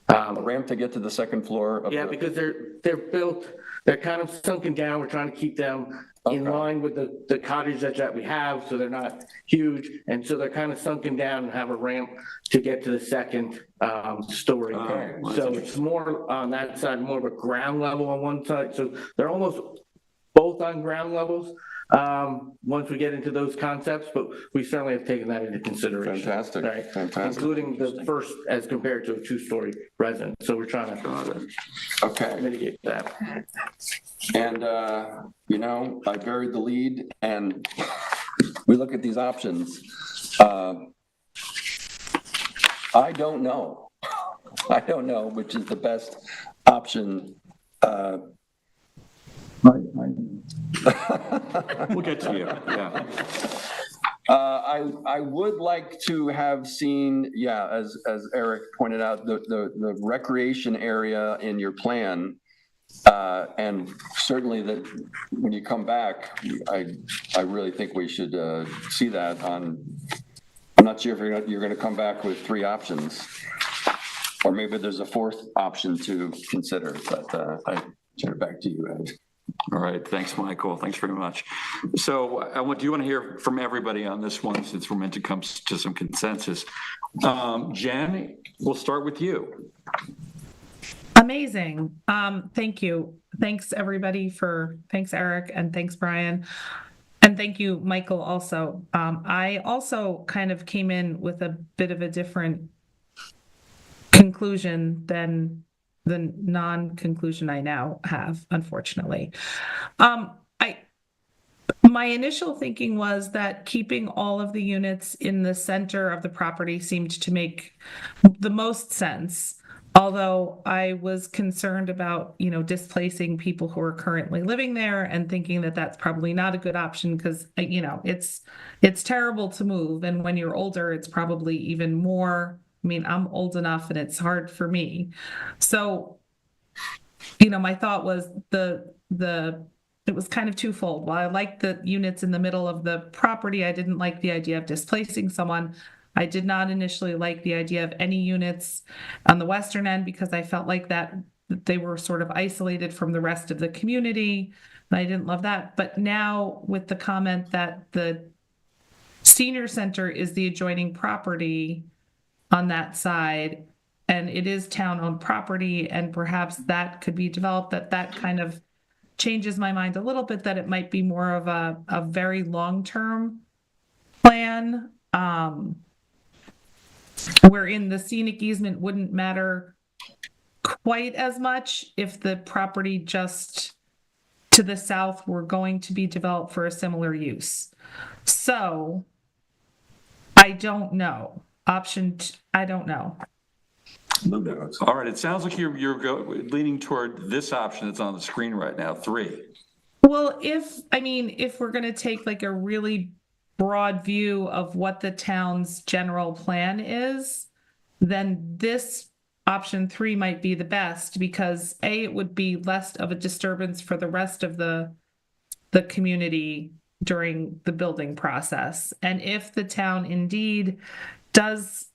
A ramp to get to the second floor. Because they're built. They're kind of sunken down. We're trying to keep them in line with the cottages that we have, so they're not huge, and so they're kind of sunken down and have a ramp to get to the second story. Oh, So it's more on that side, more of a ground level on one side, so they're almost both on ground levels once we get into those concepts, but we certainly have taken that into consideration. Fantastic, right? fantastic. Including the first as compared to a two-story residence, so we're trying to mitigate that. And, you know, I buried the lead and we look at these options. I don't know. I don't know which is the best option. We'll get to you, yeah. I would like to have seen, yeah, as Eric pointed out, the recreation area in your plan. And certainly that when you come back, I really think we should see that on, I'm not sure if you're going to come back with 3 options, or maybe there's a 4th option to consider, but I turn it back to you, Ed. All right, thanks, Michael. Thanks very much. So do you want to hear from everybody on this one, since we're meant to come to some consensus? Jen, we'll start with you. Amazing. Thank you. Thanks everybody thanks Eric, and thanks Brian. And thank you, Michael, also. I also kind of came in with a bit of a different conclusion than the non-conclusion I now have, unfortunately. My initial thinking was that keeping all of the units in the center of the property seemed to make the most sense. Although I was concerned about, displacing people who are currently living there, and thinking that that's probably not a good option because, it's terrible to move. And when you're older, it's probably even more. I mean, I'm old enough and it's hard for me. So, my thought was it was kind of twofold. While I liked the units in the middle of the property, I didn't like the idea of displacing someone. I did not initially like the idea of any units on the western end because I felt like that they were sort of isolated from the rest of the community. And I didn't love that. But now with the comment that the senior center is the adjoining property on that side, and it is town-owned property, and perhaps that could be developed, that kind of changes my mind a little bit, that it might be more of a very long-term plan. Wherein the scenic easement wouldn't matter quite as much if the property just to the south were going to be developed for a similar use. So I don't know. I don't know. All right, it sounds like you're leaning toward this option that's on the screen right now, 3. Well, if we're going to take like a really broad view of what the town's general plan is, then this option 3 might be the best, because it would be less of a disturbance for the rest of the community during the building process. And if the town indeed does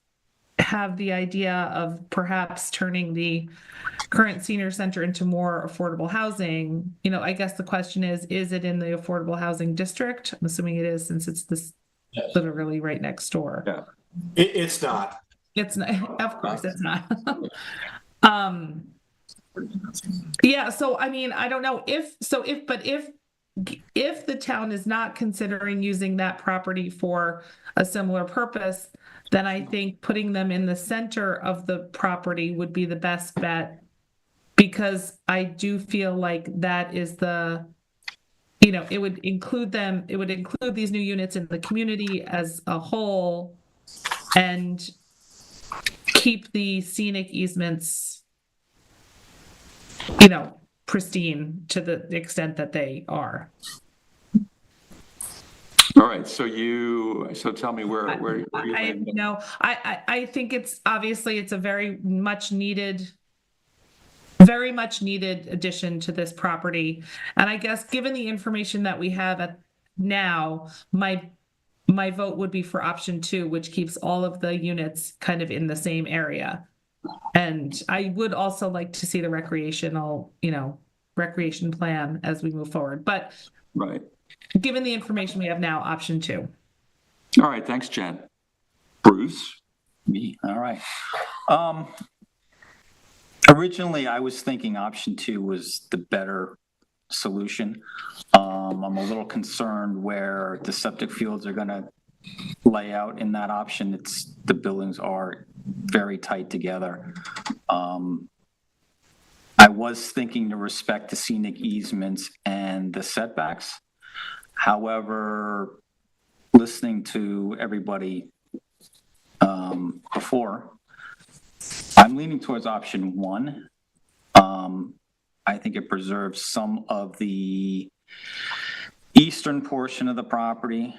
have the idea of perhaps turning the current senior center into more affordable housing, I guess the question is it in the affordable housing district? I'm assuming it is, since it's literally right next door. Yeah. It's not. It's not, of course it's not. Yeah, so I don't know if the town is not considering using that property for a similar purpose, then I think putting them in the center of the property would be the best bet, because I do feel like that is it would include these new units in the community as a whole, and keep the scenic easements, pristine to the extent that they are. All right, so tell me where you I think it's a very much needed addition to this property. And I guess given the information that we have now, my vote would be for option 2, which keeps all of the units kind of in the same area. And I would also like to see the recreation plan as we move forward. But right. given the information we have now, option 2. All right, thanks, Jen. Bruce? Me, all right. Originally, I was thinking option 2 was the better solution. I'm a little concerned where the septic fields are gonna lay out in that option. The buildings are very tight together. I was thinking to respect the scenic easements and the setbacks. However, listening to everybody before, I'm leaning towards option 1. I think it preserves some of the eastern portion of the property.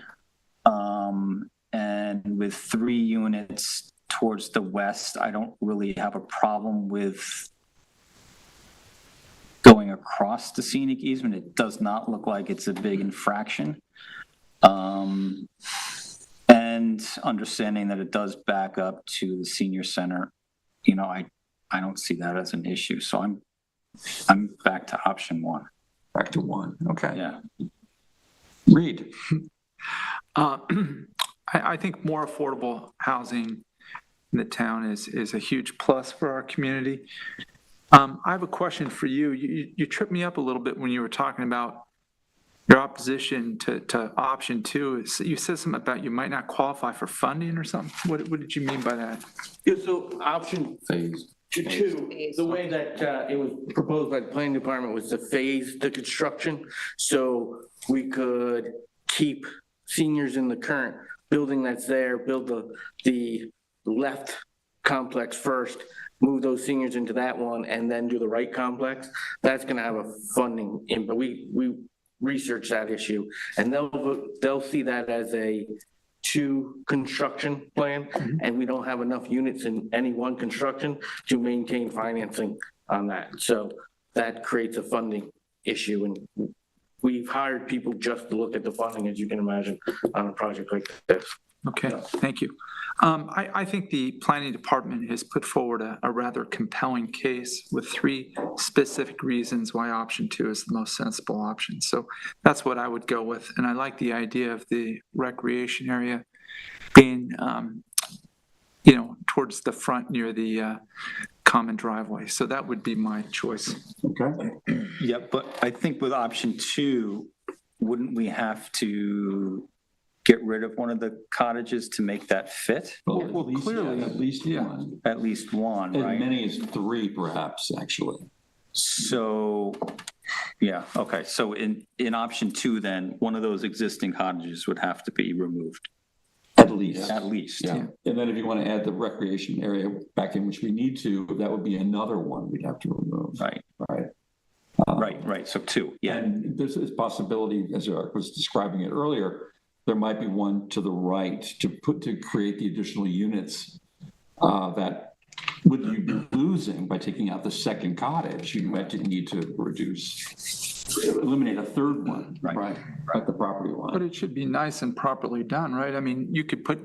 And with 3 units towards the west, I don't really have a problem with going across the scenic easement. It does not look like it's a big infraction. And understanding that it does back up to the senior center, I don't see that as an issue. So I'm back to option 1. Back to 1, okay. Yeah. Reed? I think more affordable housing in the town is a huge plus for our community. I have a question for you. You tripped me up a little bit when you were talking about your opposition to option 2. You said something about you might not qualify for funding or something. What did you mean by that? Yeah, so option Phase. 2, the way that it was proposed by the planning department was to phase the construction. So we could keep seniors in the current building that's there, build the left complex first, move those seniors into that one, and then do the right complex. That's gonna have a funding input. We researched that issue, and they'll see that as a 2 construction plan, and we don't have enough units in any one construction to maintain financing on that. So that creates a funding issue, and we've hired people just to look at the funding, as you can imagine, on a project like this. Okay, thank you. I think the planning department has put forward a rather compelling case with 3 specific reasons why option 2 is the most sensible option. So that's what I would go with. And I like the idea of the recreation area being, towards the front near the common driveway. So that would be my choice. Okay. Yeah, but I think with option 2, wouldn't we have to get rid of one of the cottages to make that fit? Well, clearly, at least one. At least one, As right? many as 3, perhaps, actually. So, yeah, okay. So in option 2, then, one of those existing cottages would have to be removed. At least. At least. Yeah. And then if you want to add the recreation area back in, which we need to, that would be another one we'd have to remove. Right. Right. Right. So 2, yeah. And there's this possibility, as Eric was describing it earlier, there might be one to the right to create the additional units that would you be losing by taking out the second cottage. You might need to eliminate a 3rd one, right, at the property line. But it should be nice and properly done, right? I mean, you could put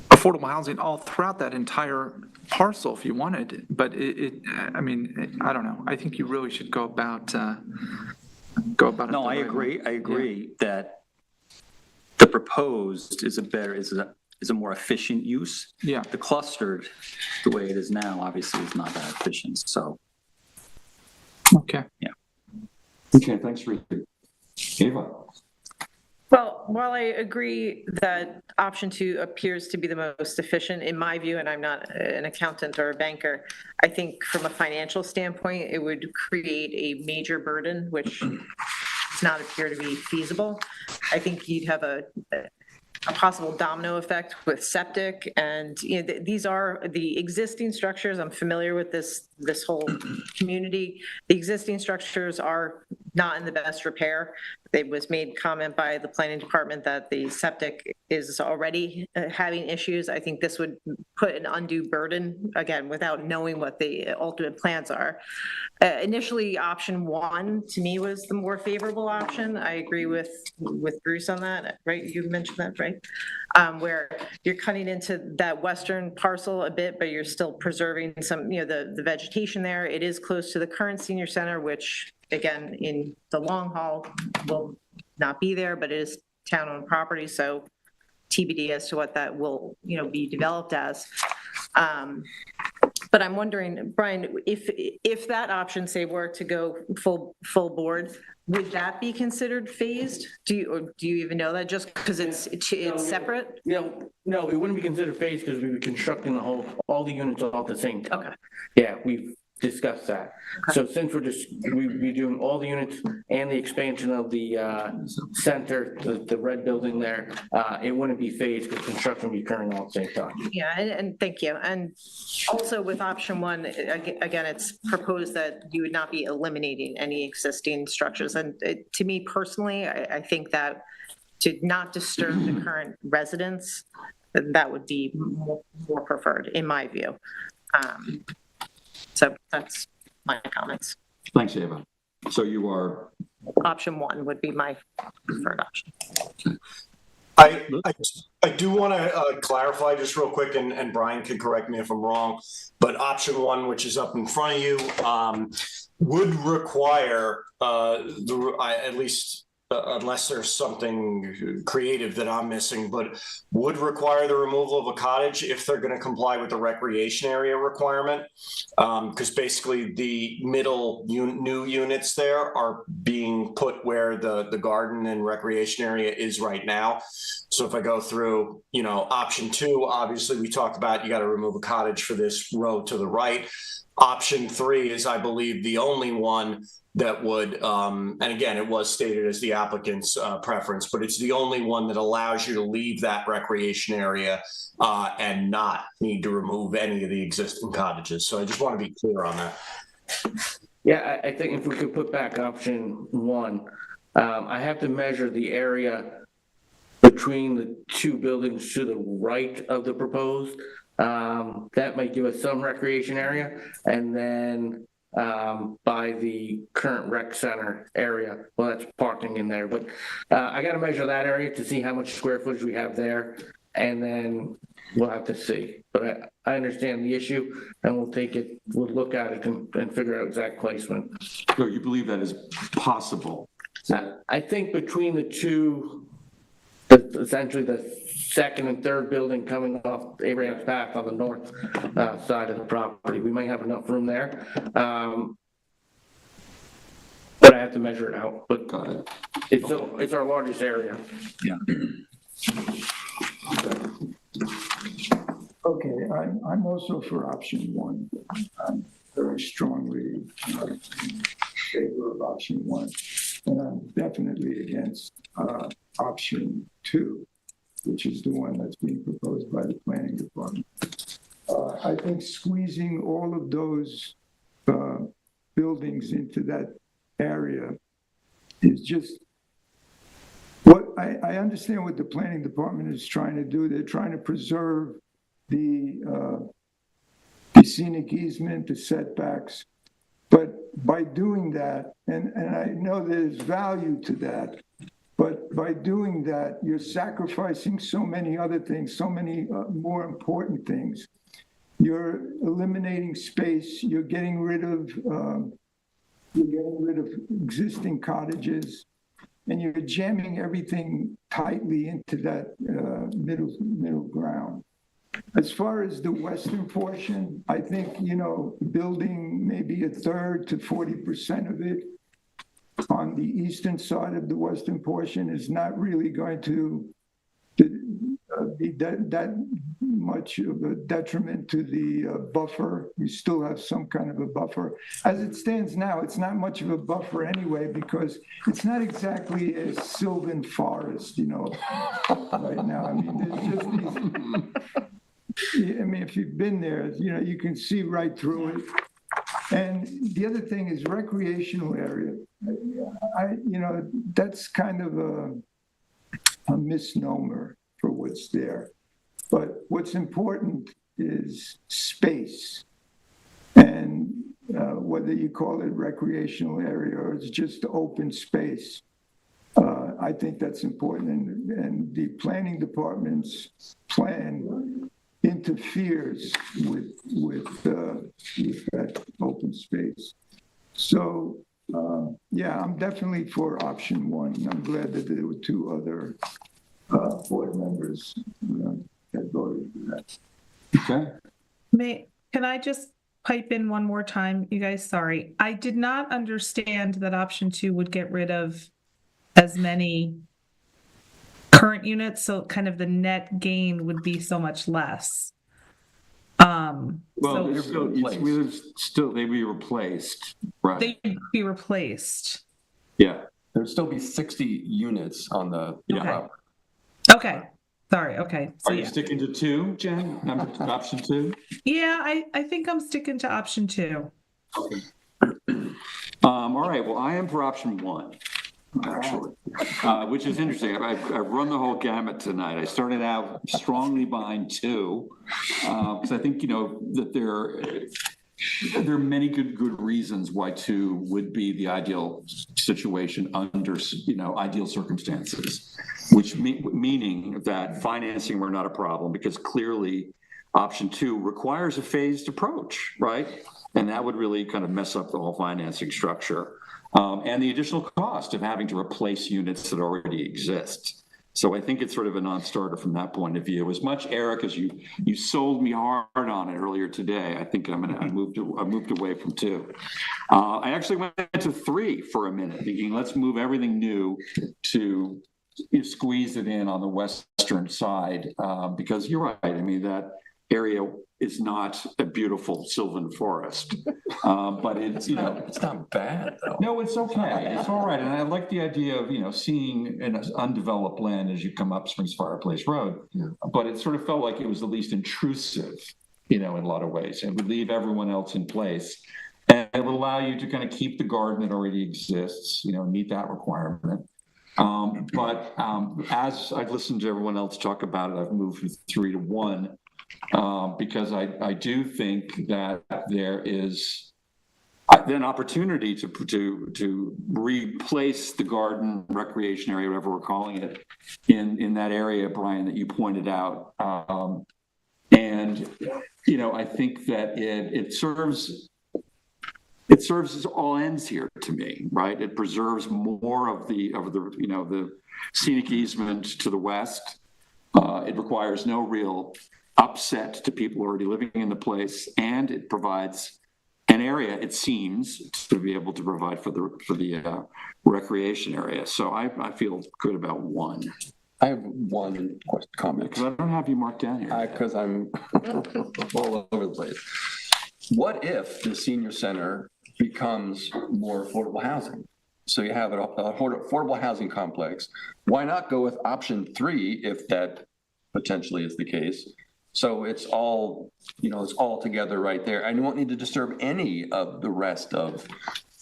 affordable housing all throughout that entire parcel if you wanted, but I don't know. I think you really should go about it. No, I agree that the proposed is a more efficient use. Yeah. The clustered, the way it is now, obviously is not that efficient, so. Okay. Yeah. Okay, thanks, Rick. Ava? Well, while I agree that option 2 appears to be the most efficient, in my view, and I'm not an accountant or a banker, I think from a financial standpoint, it would create a major burden, which does not appear to be feasible. I think you'd have a possible domino effect with septic, and these are the existing structures. I'm familiar with this whole community. The existing structures are not in the best repair. It was made comment by the planning department that the septic is already having issues. I think this would put an undue burden, again, without knowing what the ultimate plans are. Initially, option 1 to me was the more favorable option. I agree with Bruce on that, right? You mentioned that, right? Where you're cutting into that western parcel a bit, but you're still preserving some, the vegetation there. It is close to the current senior center, which again, in the long haul, will not be there, but it is town-owned property, so TBD as to what that will, be developed as. But I'm wondering, Brian, if that option, say, were to go full board, would that be considered phased? Do you even know that, just because it's separate? No, it wouldn't be considered phased because we were constructing all the units all at the same time. Okay. Yeah, we've discussed that. So since we're doing all the units and the expansion of the center, the red building there, it wouldn't be phased because construction would be occurring all at the same time. Yeah, and thank you. And also with option one, again, it's proposed that you would not be eliminating any existing structures. And to me personally, I think that to not disturb the current residents, that would be more preferred, in my view. So that's my comments. Thanks, Ava. So you are? Option one would be my preferred option. I do want to clarify just real quick, and Brian can correct me if I'm wrong, but option one, which is up in front of you, would require, at least unless there's something creative that I'm missing, but would require the removal of a cottage if they're going to comply with the recreation area requirement. Because basically the middle new units there are being put where the garden and recreation area is right now. So if I go through, option two, obviously we talked about you got to remove a cottage for this row to the right. Option three is, I believe, the only one that would, and again, it was stated as the applicant's preference, but it's the only one that allows you to leave that recreation area and not need to remove any of the existing cottages. So I just want to be clear on that. Yeah, I think if we could put back option one, I have to measure the area between the two buildings to the right of the proposed. That might give us some recreation area, and then by the current rec center area, well, that's parking in there, but I got to measure that area to see how much square footage we have there, and then we'll have to see. But I understand the issue, and we'll look at it and figure out exact placement. So you believe that is possible? I think between the two, essentially the second and third building coming off Abraham's Path on the north side of the property, we might have enough room there. But I have to measure it out. But it's our largest area. Yeah. Okay, I'm also for option one. I'm very strongly in favor of option one, and I'm definitely against option two, which is the one that's being proposed by the planning department. I think squeezing all of those buildings into that area is just what I understand what the planning department is trying to do. They're trying to preserve the scenic easement, the setbacks, but by doing that, and I know there's value to that, but by doing that, you're sacrificing so many other things, so many more important things. You're eliminating space. You're getting rid of existing cottages, and you're jamming everything tightly into that middle ground. As far as the western portion, I think, building maybe a third to 40% of it on the eastern side of the western portion is not really going to be that much of a detriment to the buffer. You still have some kind of a buffer. As it stands now, it's not much of a buffer anyway, because it's not exactly a sylvan forest, right now. I mean, there's just these, if you've been there, you can see right through it. And the other thing is recreational area. That's kind of a misnomer for what's there. But what's important is space. And whether you call it recreational area or it's just open space, I think that's important. And the planning department's plan interferes with that open space. So Yeah, I'm definitely for option one. I'm glad that there were two other board members that voted for that. Okay. Can I just pipe in one more time, you guys? Sorry. I did not understand that option two would get rid of as many current units, so kind of the net gain would be so much less. Well, So they'd be replaced, right? they'd be replaced. Yeah. There'd still be 60 units on the property. Okay. Sorry. Okay. So, Are you sticking to two, Jen? Option two? Yeah, I think I'm sticking to option two. Okay. All right. Well, I am for option one, actually, which is interesting. I've run the whole gamut tonight. I started out strongly behind two because I think, that there are many good reasons why two would be the ideal situation under, ideal circumstances, which meaning that financing were not a problem because clearly option two requires a phased approach, right? And that would really kind of mess up the whole financing structure and the additional cost of having to replace units that already exist. So I think it's sort of a non-starter from that point of view. As much, Eric, as you sold me hard on it earlier today, I think I moved away from two. I actually went to three for a minute, thinking let's move everything new to squeeze it in on the western side because you're right. I mean, that area is not a beautiful sylvan forest, but it's it's not bad though. No, it's okay. It's all right, and I like the idea of seeing an undeveloped land as you come up Springs Fireplace Road. Yeah. But it sort of felt like it was the least intrusive, in a lot of ways, and would leave everyone else in place, and it would allow you to kind of keep the garden that already exists, meet that requirement. But as I've listened to everyone else talk about it, I've moved from 3 to 1. Because I do think that there is an opportunity to replace the garden recreation area, whatever we're calling it, in that area, Brian, that you pointed out. And I think that it serves as all ends here to me, right? It preserves more of the scenic easement to the west. It requires no real upset to people already living in the place, and it provides an area, it seems, to be able to provide for the recreation area. So I feel good about one. I have one comment. Because I don't have you marked down here. Because I'm all over the place. What if the senior center becomes more affordable housing? So you have an affordable housing complex. Why not go with option 3 if that potentially is the case? So it's all, it's all together right there. And you won't need to disturb any of the rest of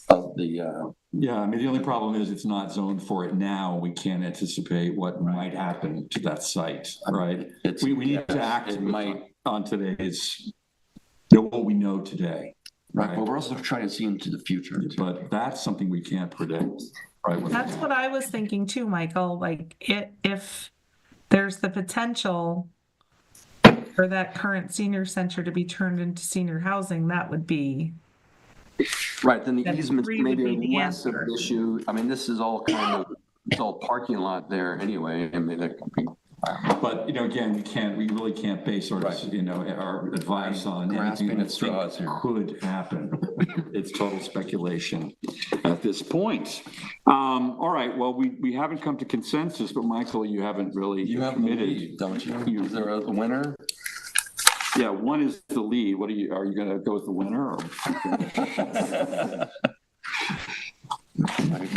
the. Yeah, I mean, the only problem is it's not zoned for it now. We can't anticipate what might happen to that site, right? We need to act on today's, what we know today. Right, but we're also trying to see into the future. But that's something we can't predict, right? That's what I was thinking too, Michael. Like if there's the potential for that current senior center to be turned into senior housing, that would be right. Then the easements maybe are the less of an issue. I mean, this is all it's all parking lot there anyway. I mean, but again, we really can't base our our advice on anything that could happen. It's total speculation at this point. All right. Well, we haven't come to consensus, but Michael, you haven't really committed, the lead, don't you? Is there a winner? Yeah, one is the lead. Are you going to go with the winner? Or?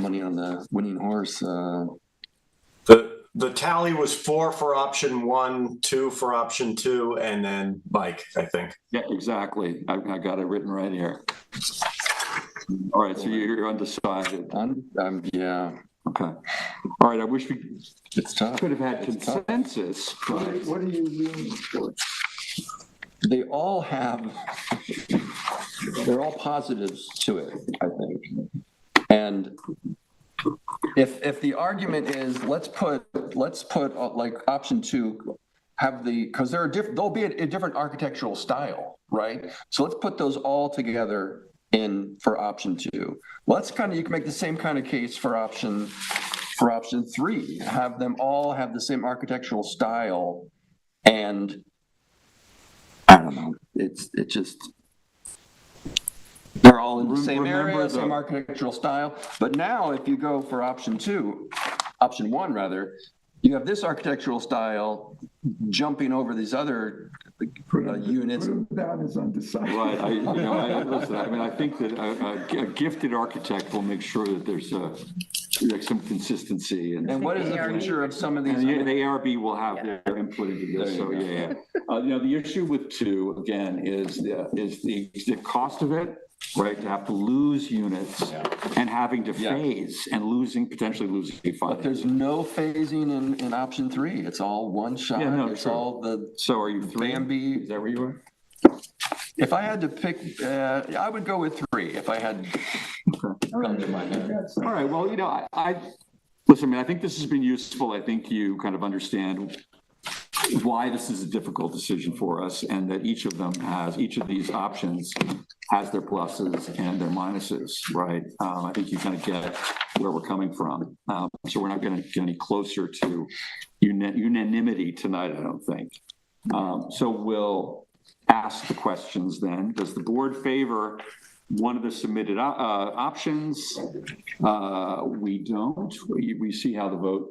Money on the winning horse. The tally was 4 for option 1, 2 for option 2, and then Mike, I think. Yeah, exactly. I got it written right here. All right, so you're undecided. Yeah. Okay. All right. I wish we could have had consensus. What are you leaning for? They're all positives to it, I think. And if the argument is let's put like option 2, because there'll be a different architectural style, right? So let's put those all together for option 2. Well, that's you can make the same kind of case for option 3. Have them all have the same architectural style, and I don't know. It just they're all in the same area, same architectural style. But now, if you go for option 1 rather, you have this architectural style jumping over these other units. That is undecided. Right, listen, I think that a gifted architect will make sure that there's some consistency. And what is the future of some of these? And the ARB will have their input into this, so yeah. The issue with 2, again, is the cost of it, right? To have to lose units and having to phase and potentially losing funding. But there's no phasing in option 3. It's all one shot. Yeah, no, it's true. all the. So are you 3? Bambi. Is that where you are? If I had to pick, I would go with 3 if I had come to my head. All right, well, listen, I think this has been useful. I think you kind of understand why this is a difficult decision for us, and that each of these options has their pluses and their minuses, right? I think you kind of get where we're coming from. So we're not going to get any closer to unanimity tonight, I don't think. So we'll ask the questions then. Does the board favor one of the submitted options? We don't. We see how the vote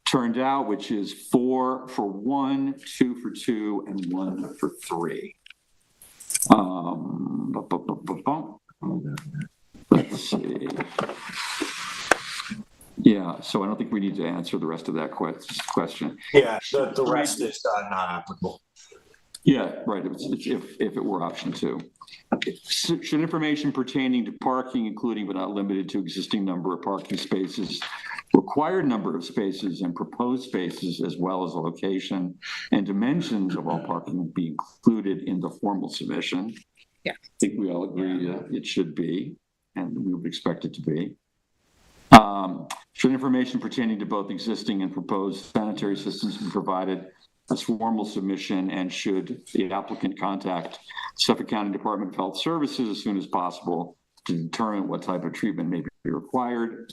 turned out, which is 4 for 1, 2 for 2, and 1 for 3. Let's see. Yeah, so I don't think we need to answer the rest of that question. Yeah, the rest is not applicable. Yeah, right, if it were option 2. Should information pertaining to parking, including but not limited to existing number of parking spaces, required number of spaces, and proposed spaces, as well as the location and dimensions of all parking, be included in the formal submission? Yeah. I think we all agree it should be, and we would expect it to be. Should information pertaining to both existing and proposed sanitary systems be provided as formal submission, and should the applicant contact Suffolk County Department of Health Services as soon as possible to determine what type of treatment may be required?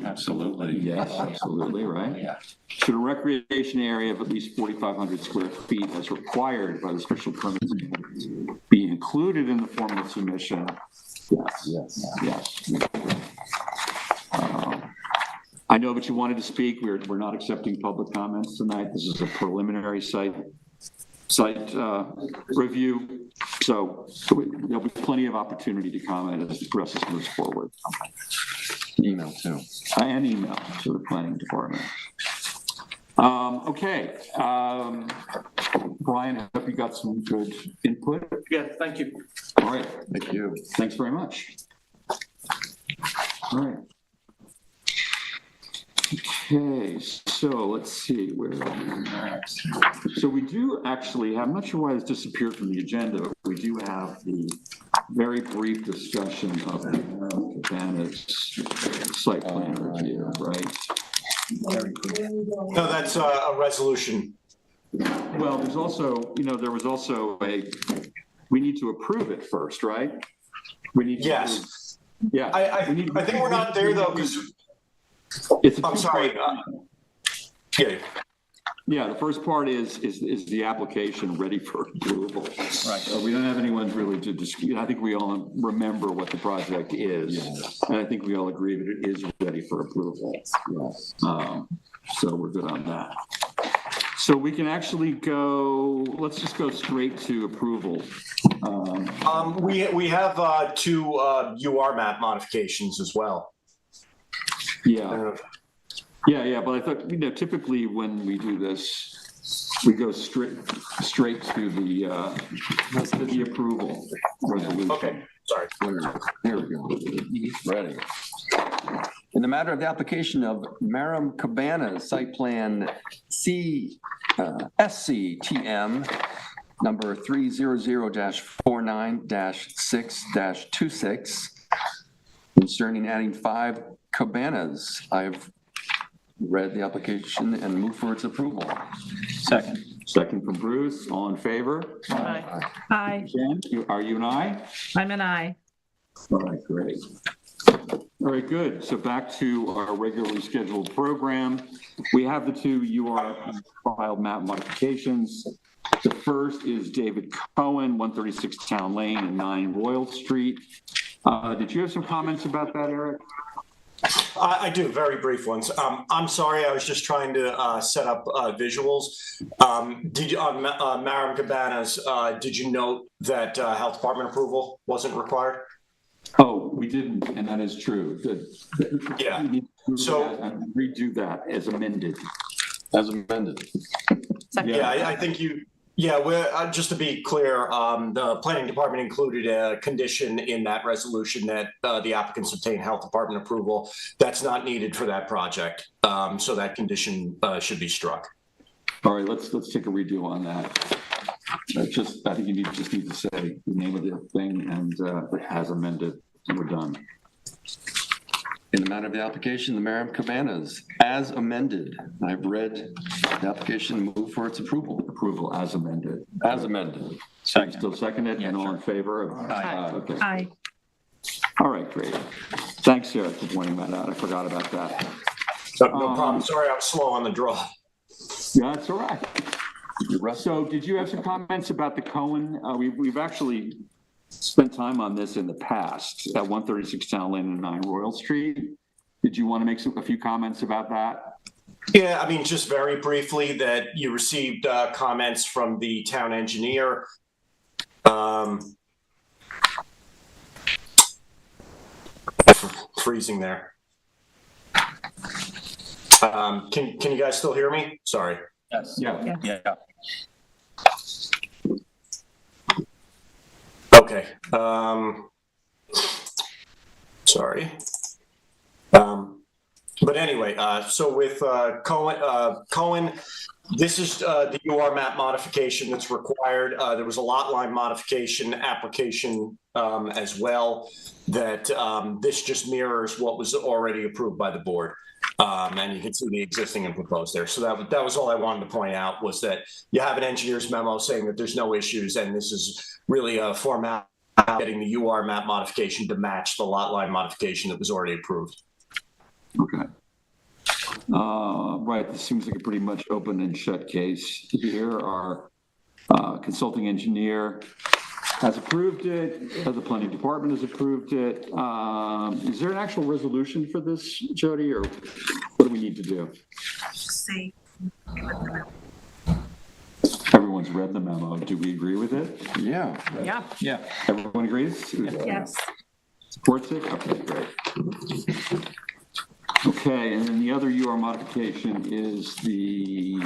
Absolutely. Yes, absolutely, right? Yeah. Should a recreation area of at least 4,500 square feet as required by the special permit standards be included in the formal submission? Yes. I know that you wanted to speak. We're not accepting public comments tonight. This is a preliminary site review. So there'll be plenty of opportunity to comment as the process moves forward. Email too. And email to the planning department. Okay. Brian, I hope you got some good input. Yeah, thank you. All right. Thank you. Thanks very much. All right. Okay, so let's see where are we next. So we do actually have, I'm not sure why this disappeared from the agenda, but we do have the very brief discussion of the Cabana's site plan review, right? No, that's a resolution. Well, there's also, there was also we need to approve it first, right? We need to Yes. approve, yeah. I think we're not there though, because I'm sorry. Yeah, the first part is the application ready for approval. Right. We don't have anyone really to dispute. I think we all remember what the project is. Yes. And I think we all agree that it is ready for approval. Yes. So we're good on that. So we can actually let's just go straight to approval. We have 2 UR map modifications as well. Yeah. But I thought, typically when we do this, we go straight to the approval resolution. Okay, sorry. Here we go. Ready. In the matter of the application of Maram Cabana site plan SCTM number 300-49-6-26 concerning adding 5 cabanas. I've read the application and move for its approval. Second from Bruce. All in favor? Aye. Aye. Jen, are you an aye? I'm an aye. All right, great. All right, good. So back to our regularly scheduled program. We have the two UR filed map modifications. The first is David Cohen, 136 Town Lane and 9 Royal Street. Did you have some comments about that, Eric? I do, very brief ones. I'm sorry, I was just trying to set up visuals. Did you, on Maram Cabanas, did you note that health department approval wasn't required? Oh, we didn't, and that is true. Yeah. So redo that as amended. As amended. Yeah, I think you, yeah, we're, just to be clear, the planning department included a condition in that resolution that the applicants obtain health department approval. That's not needed for that project. So that condition should be struck. All right, let's take a redo on that. I think you just need to say the name of the thing and as amended, and we're done. In the matter of the application, the Maram Cabanas, as amended. I've read the application, move for its approval. Approval as amended. As amended. Second. Still second it, and all in favor? Okay. Aye. All right, great. Thanks, Sarah, for pointing that out. I forgot about that. No problem. Sorry, I was slow on the draw. Yeah, that's all right. So did you have some comments about the Cohen? We've actually spent time on this in the past at 136 Town Lane and 9 Royal Street. Did you want to make a few comments about that? Yeah, I mean, just very briefly that you received comments from the town engineer. Freezing there. Can you guys still hear me? Sorry. Yes. Yeah. Yeah. Okay. Sorry. But anyway, so with Cohen, this is the UR map modification that's required. There was a lot line modification application as well that this just mirrors what was already approved by the board. And you can see the existing and proposed there. So that was all I wanted to point out, was that you have an engineer's memo saying that there's no issues, and this is really a format getting the UR map modification to match the lot line modification that was already approved. Okay. Right, this seems like a pretty much open and shut case here. Our consulting engineer has approved it, the planning department has approved it. Is there an actual resolution for this, Jody, or what do we need to do? See. Everyone's read the memo. Do we agree with it? Yeah. Yeah. Yeah. Everyone agrees? Yes. Supports it? Okay, great. Okay, and then the other UR modification is the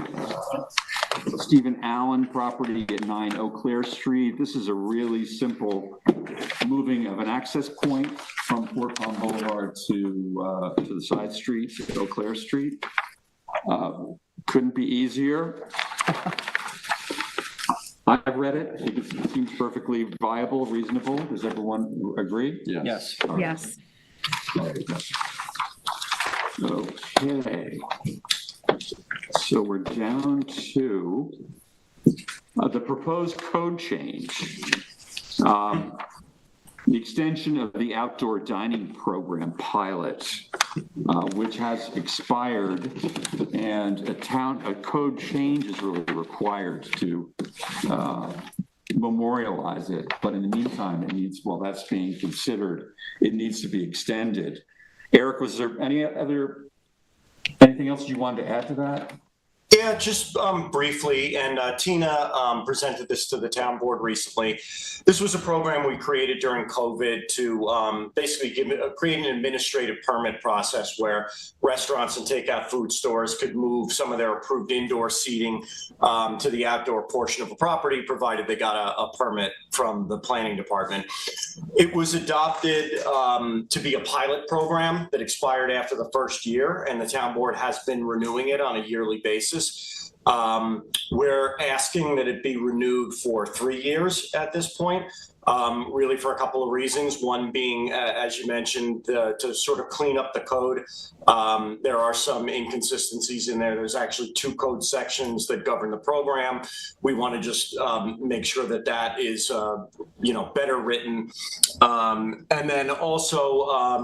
Stephen Allen property at 9 Eau Claire Street. This is a really simple moving of an access point from Fort Palm Boulevard to the side street, to Eau Claire Street. Couldn't be easier. I've read it. It seems perfectly viable, reasonable. Does everyone agree? Yes. All right. Yes. Okay. So we're down to the proposed code change. The extension of the outdoor dining program pilot, which has expired, and a code change is really required to memorialize it. But in the meantime, it needs, while that's being considered, it needs to be extended. Eric, was there anything else you wanted to add to that? Yeah, just briefly, and Tina presented this to the town board recently. This was a program we created during COVID to basically create an administrative permit process where restaurants and takeout food stores could move some of their approved indoor seating to the outdoor portion of a property, provided they got a permit from the planning department. It was adopted to be a pilot program that expired after the first year, and the town board has been renewing it on a yearly basis. We're asking that it be renewed for 3 years at this point. really for a couple of reasons. One being, as you mentioned, to sort of clean up the code. There are some inconsistencies in there. There's actually 2 code sections that govern the program. We want to just make sure that that is, better written. And then also,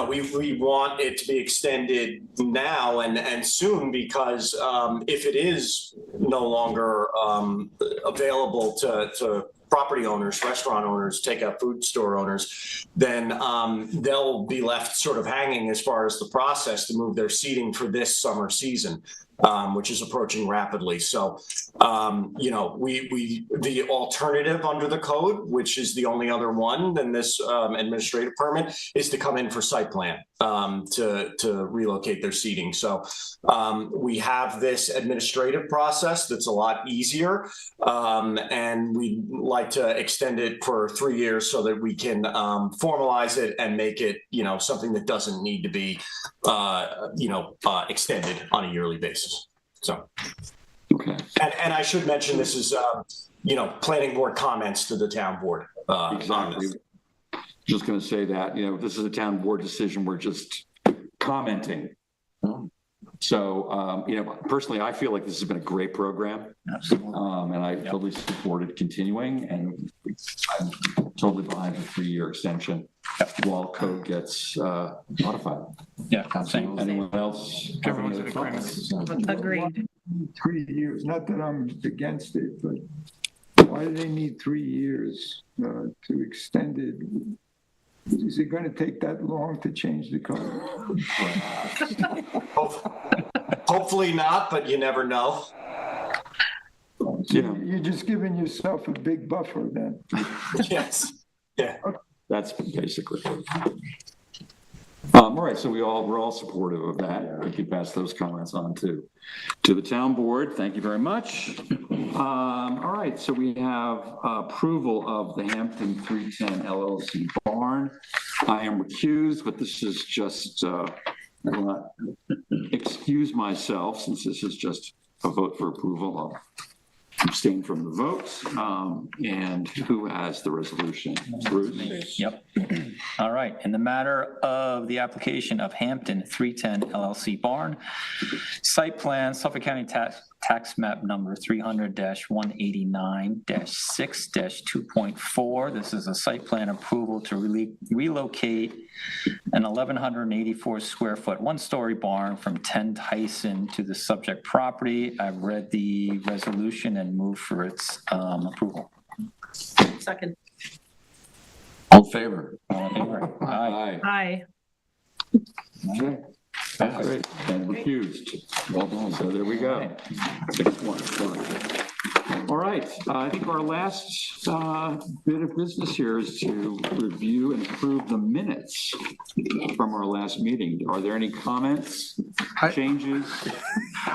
we want it to be extended now and soon, because if it is no longer available to property owners, restaurant owners, takeout food store owners, then they'll be left sort of hanging as far as the process to move their seating for this summer season, which is approaching rapidly. So, the alternative under the code, which is the only other one than this administrative permit, is to come in for site plan to relocate their seating. So we have this administrative process that's a lot easier, and we'd like to extend it for 3 years so that we can formalize it and make it, something that doesn't need to be, extended on a yearly basis. So, Okay. and I should mention, this is, planning board comments to the town board. Exactly. Just going to say that, this is a town board decision. We're just commenting. So, personally, I feel like this has been a great program. Absolutely. And I totally support it continuing, and I'm totally behind the 3-year extension while code gets modified. Yeah, same. Anyone else? Everyone's in agreement. Agreed. 3 years, not that I'm against it, but why do they need 3 years to extend it? Is it going to take that long to change the code? Hopefully not, but you never know. You're just giving yourself a big buffer then. Yes. Yeah. That's basically. All right, so we're all supportive of that. We can pass those comments on to the town board. Thank you very much. All right, so we have approval of the Hampton 310 LLC barn. I am recused, but this is just, I will not excuse myself since this is just a vote for approval. I'll abstain from the votes. And who has the resolution? Bruce? Yep. All right. In the matter of the application of Hampton 310 LLC barn, site plan, Suffolk County tax map number 300-189-6-2.4. This is a site plan approval to relocate an 1,184 square foot, 1-story barn from 10 Tyson to the subject property. I've read the resolution and move for its approval. Second. All in favor? All in favor? Aye. Aye. Okay. Great. And recused. Well done. So there we go. 6-1. All right. I think our last bit of business here is to review and approve the minutes from our last meeting. Are there any comments, changes?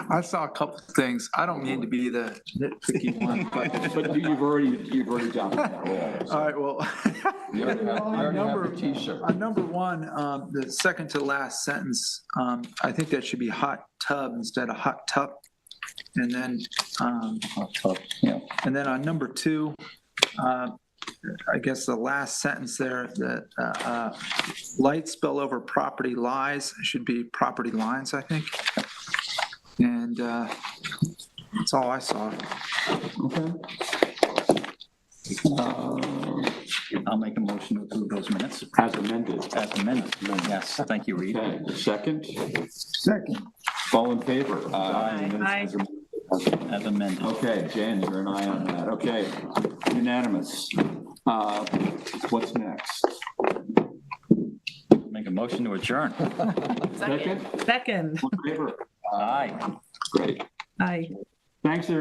I saw a couple of things. I don't mean to be the nitpicky one, but you've already done that. All right. Well, You already have the T-shirt. on number one, the second to last sentence, I think that should be hot tub instead of hot tub. And then, and then on number two, I guess the last sentence there, that light spill over property lies should be property lines, I think. And that's all I saw. Okay. I'll make a motion to approve those minutes. As amended. As amended. Yes. Thank you, Reed. Okay. Second? Second. All in favor? Aye. As amended. Okay, Jan, you're an aye on that. Okay, unanimous. What's next? Make a motion to adjourn. Second? Second. All in favor? Aye. Great. Aye. Thanks, everyone.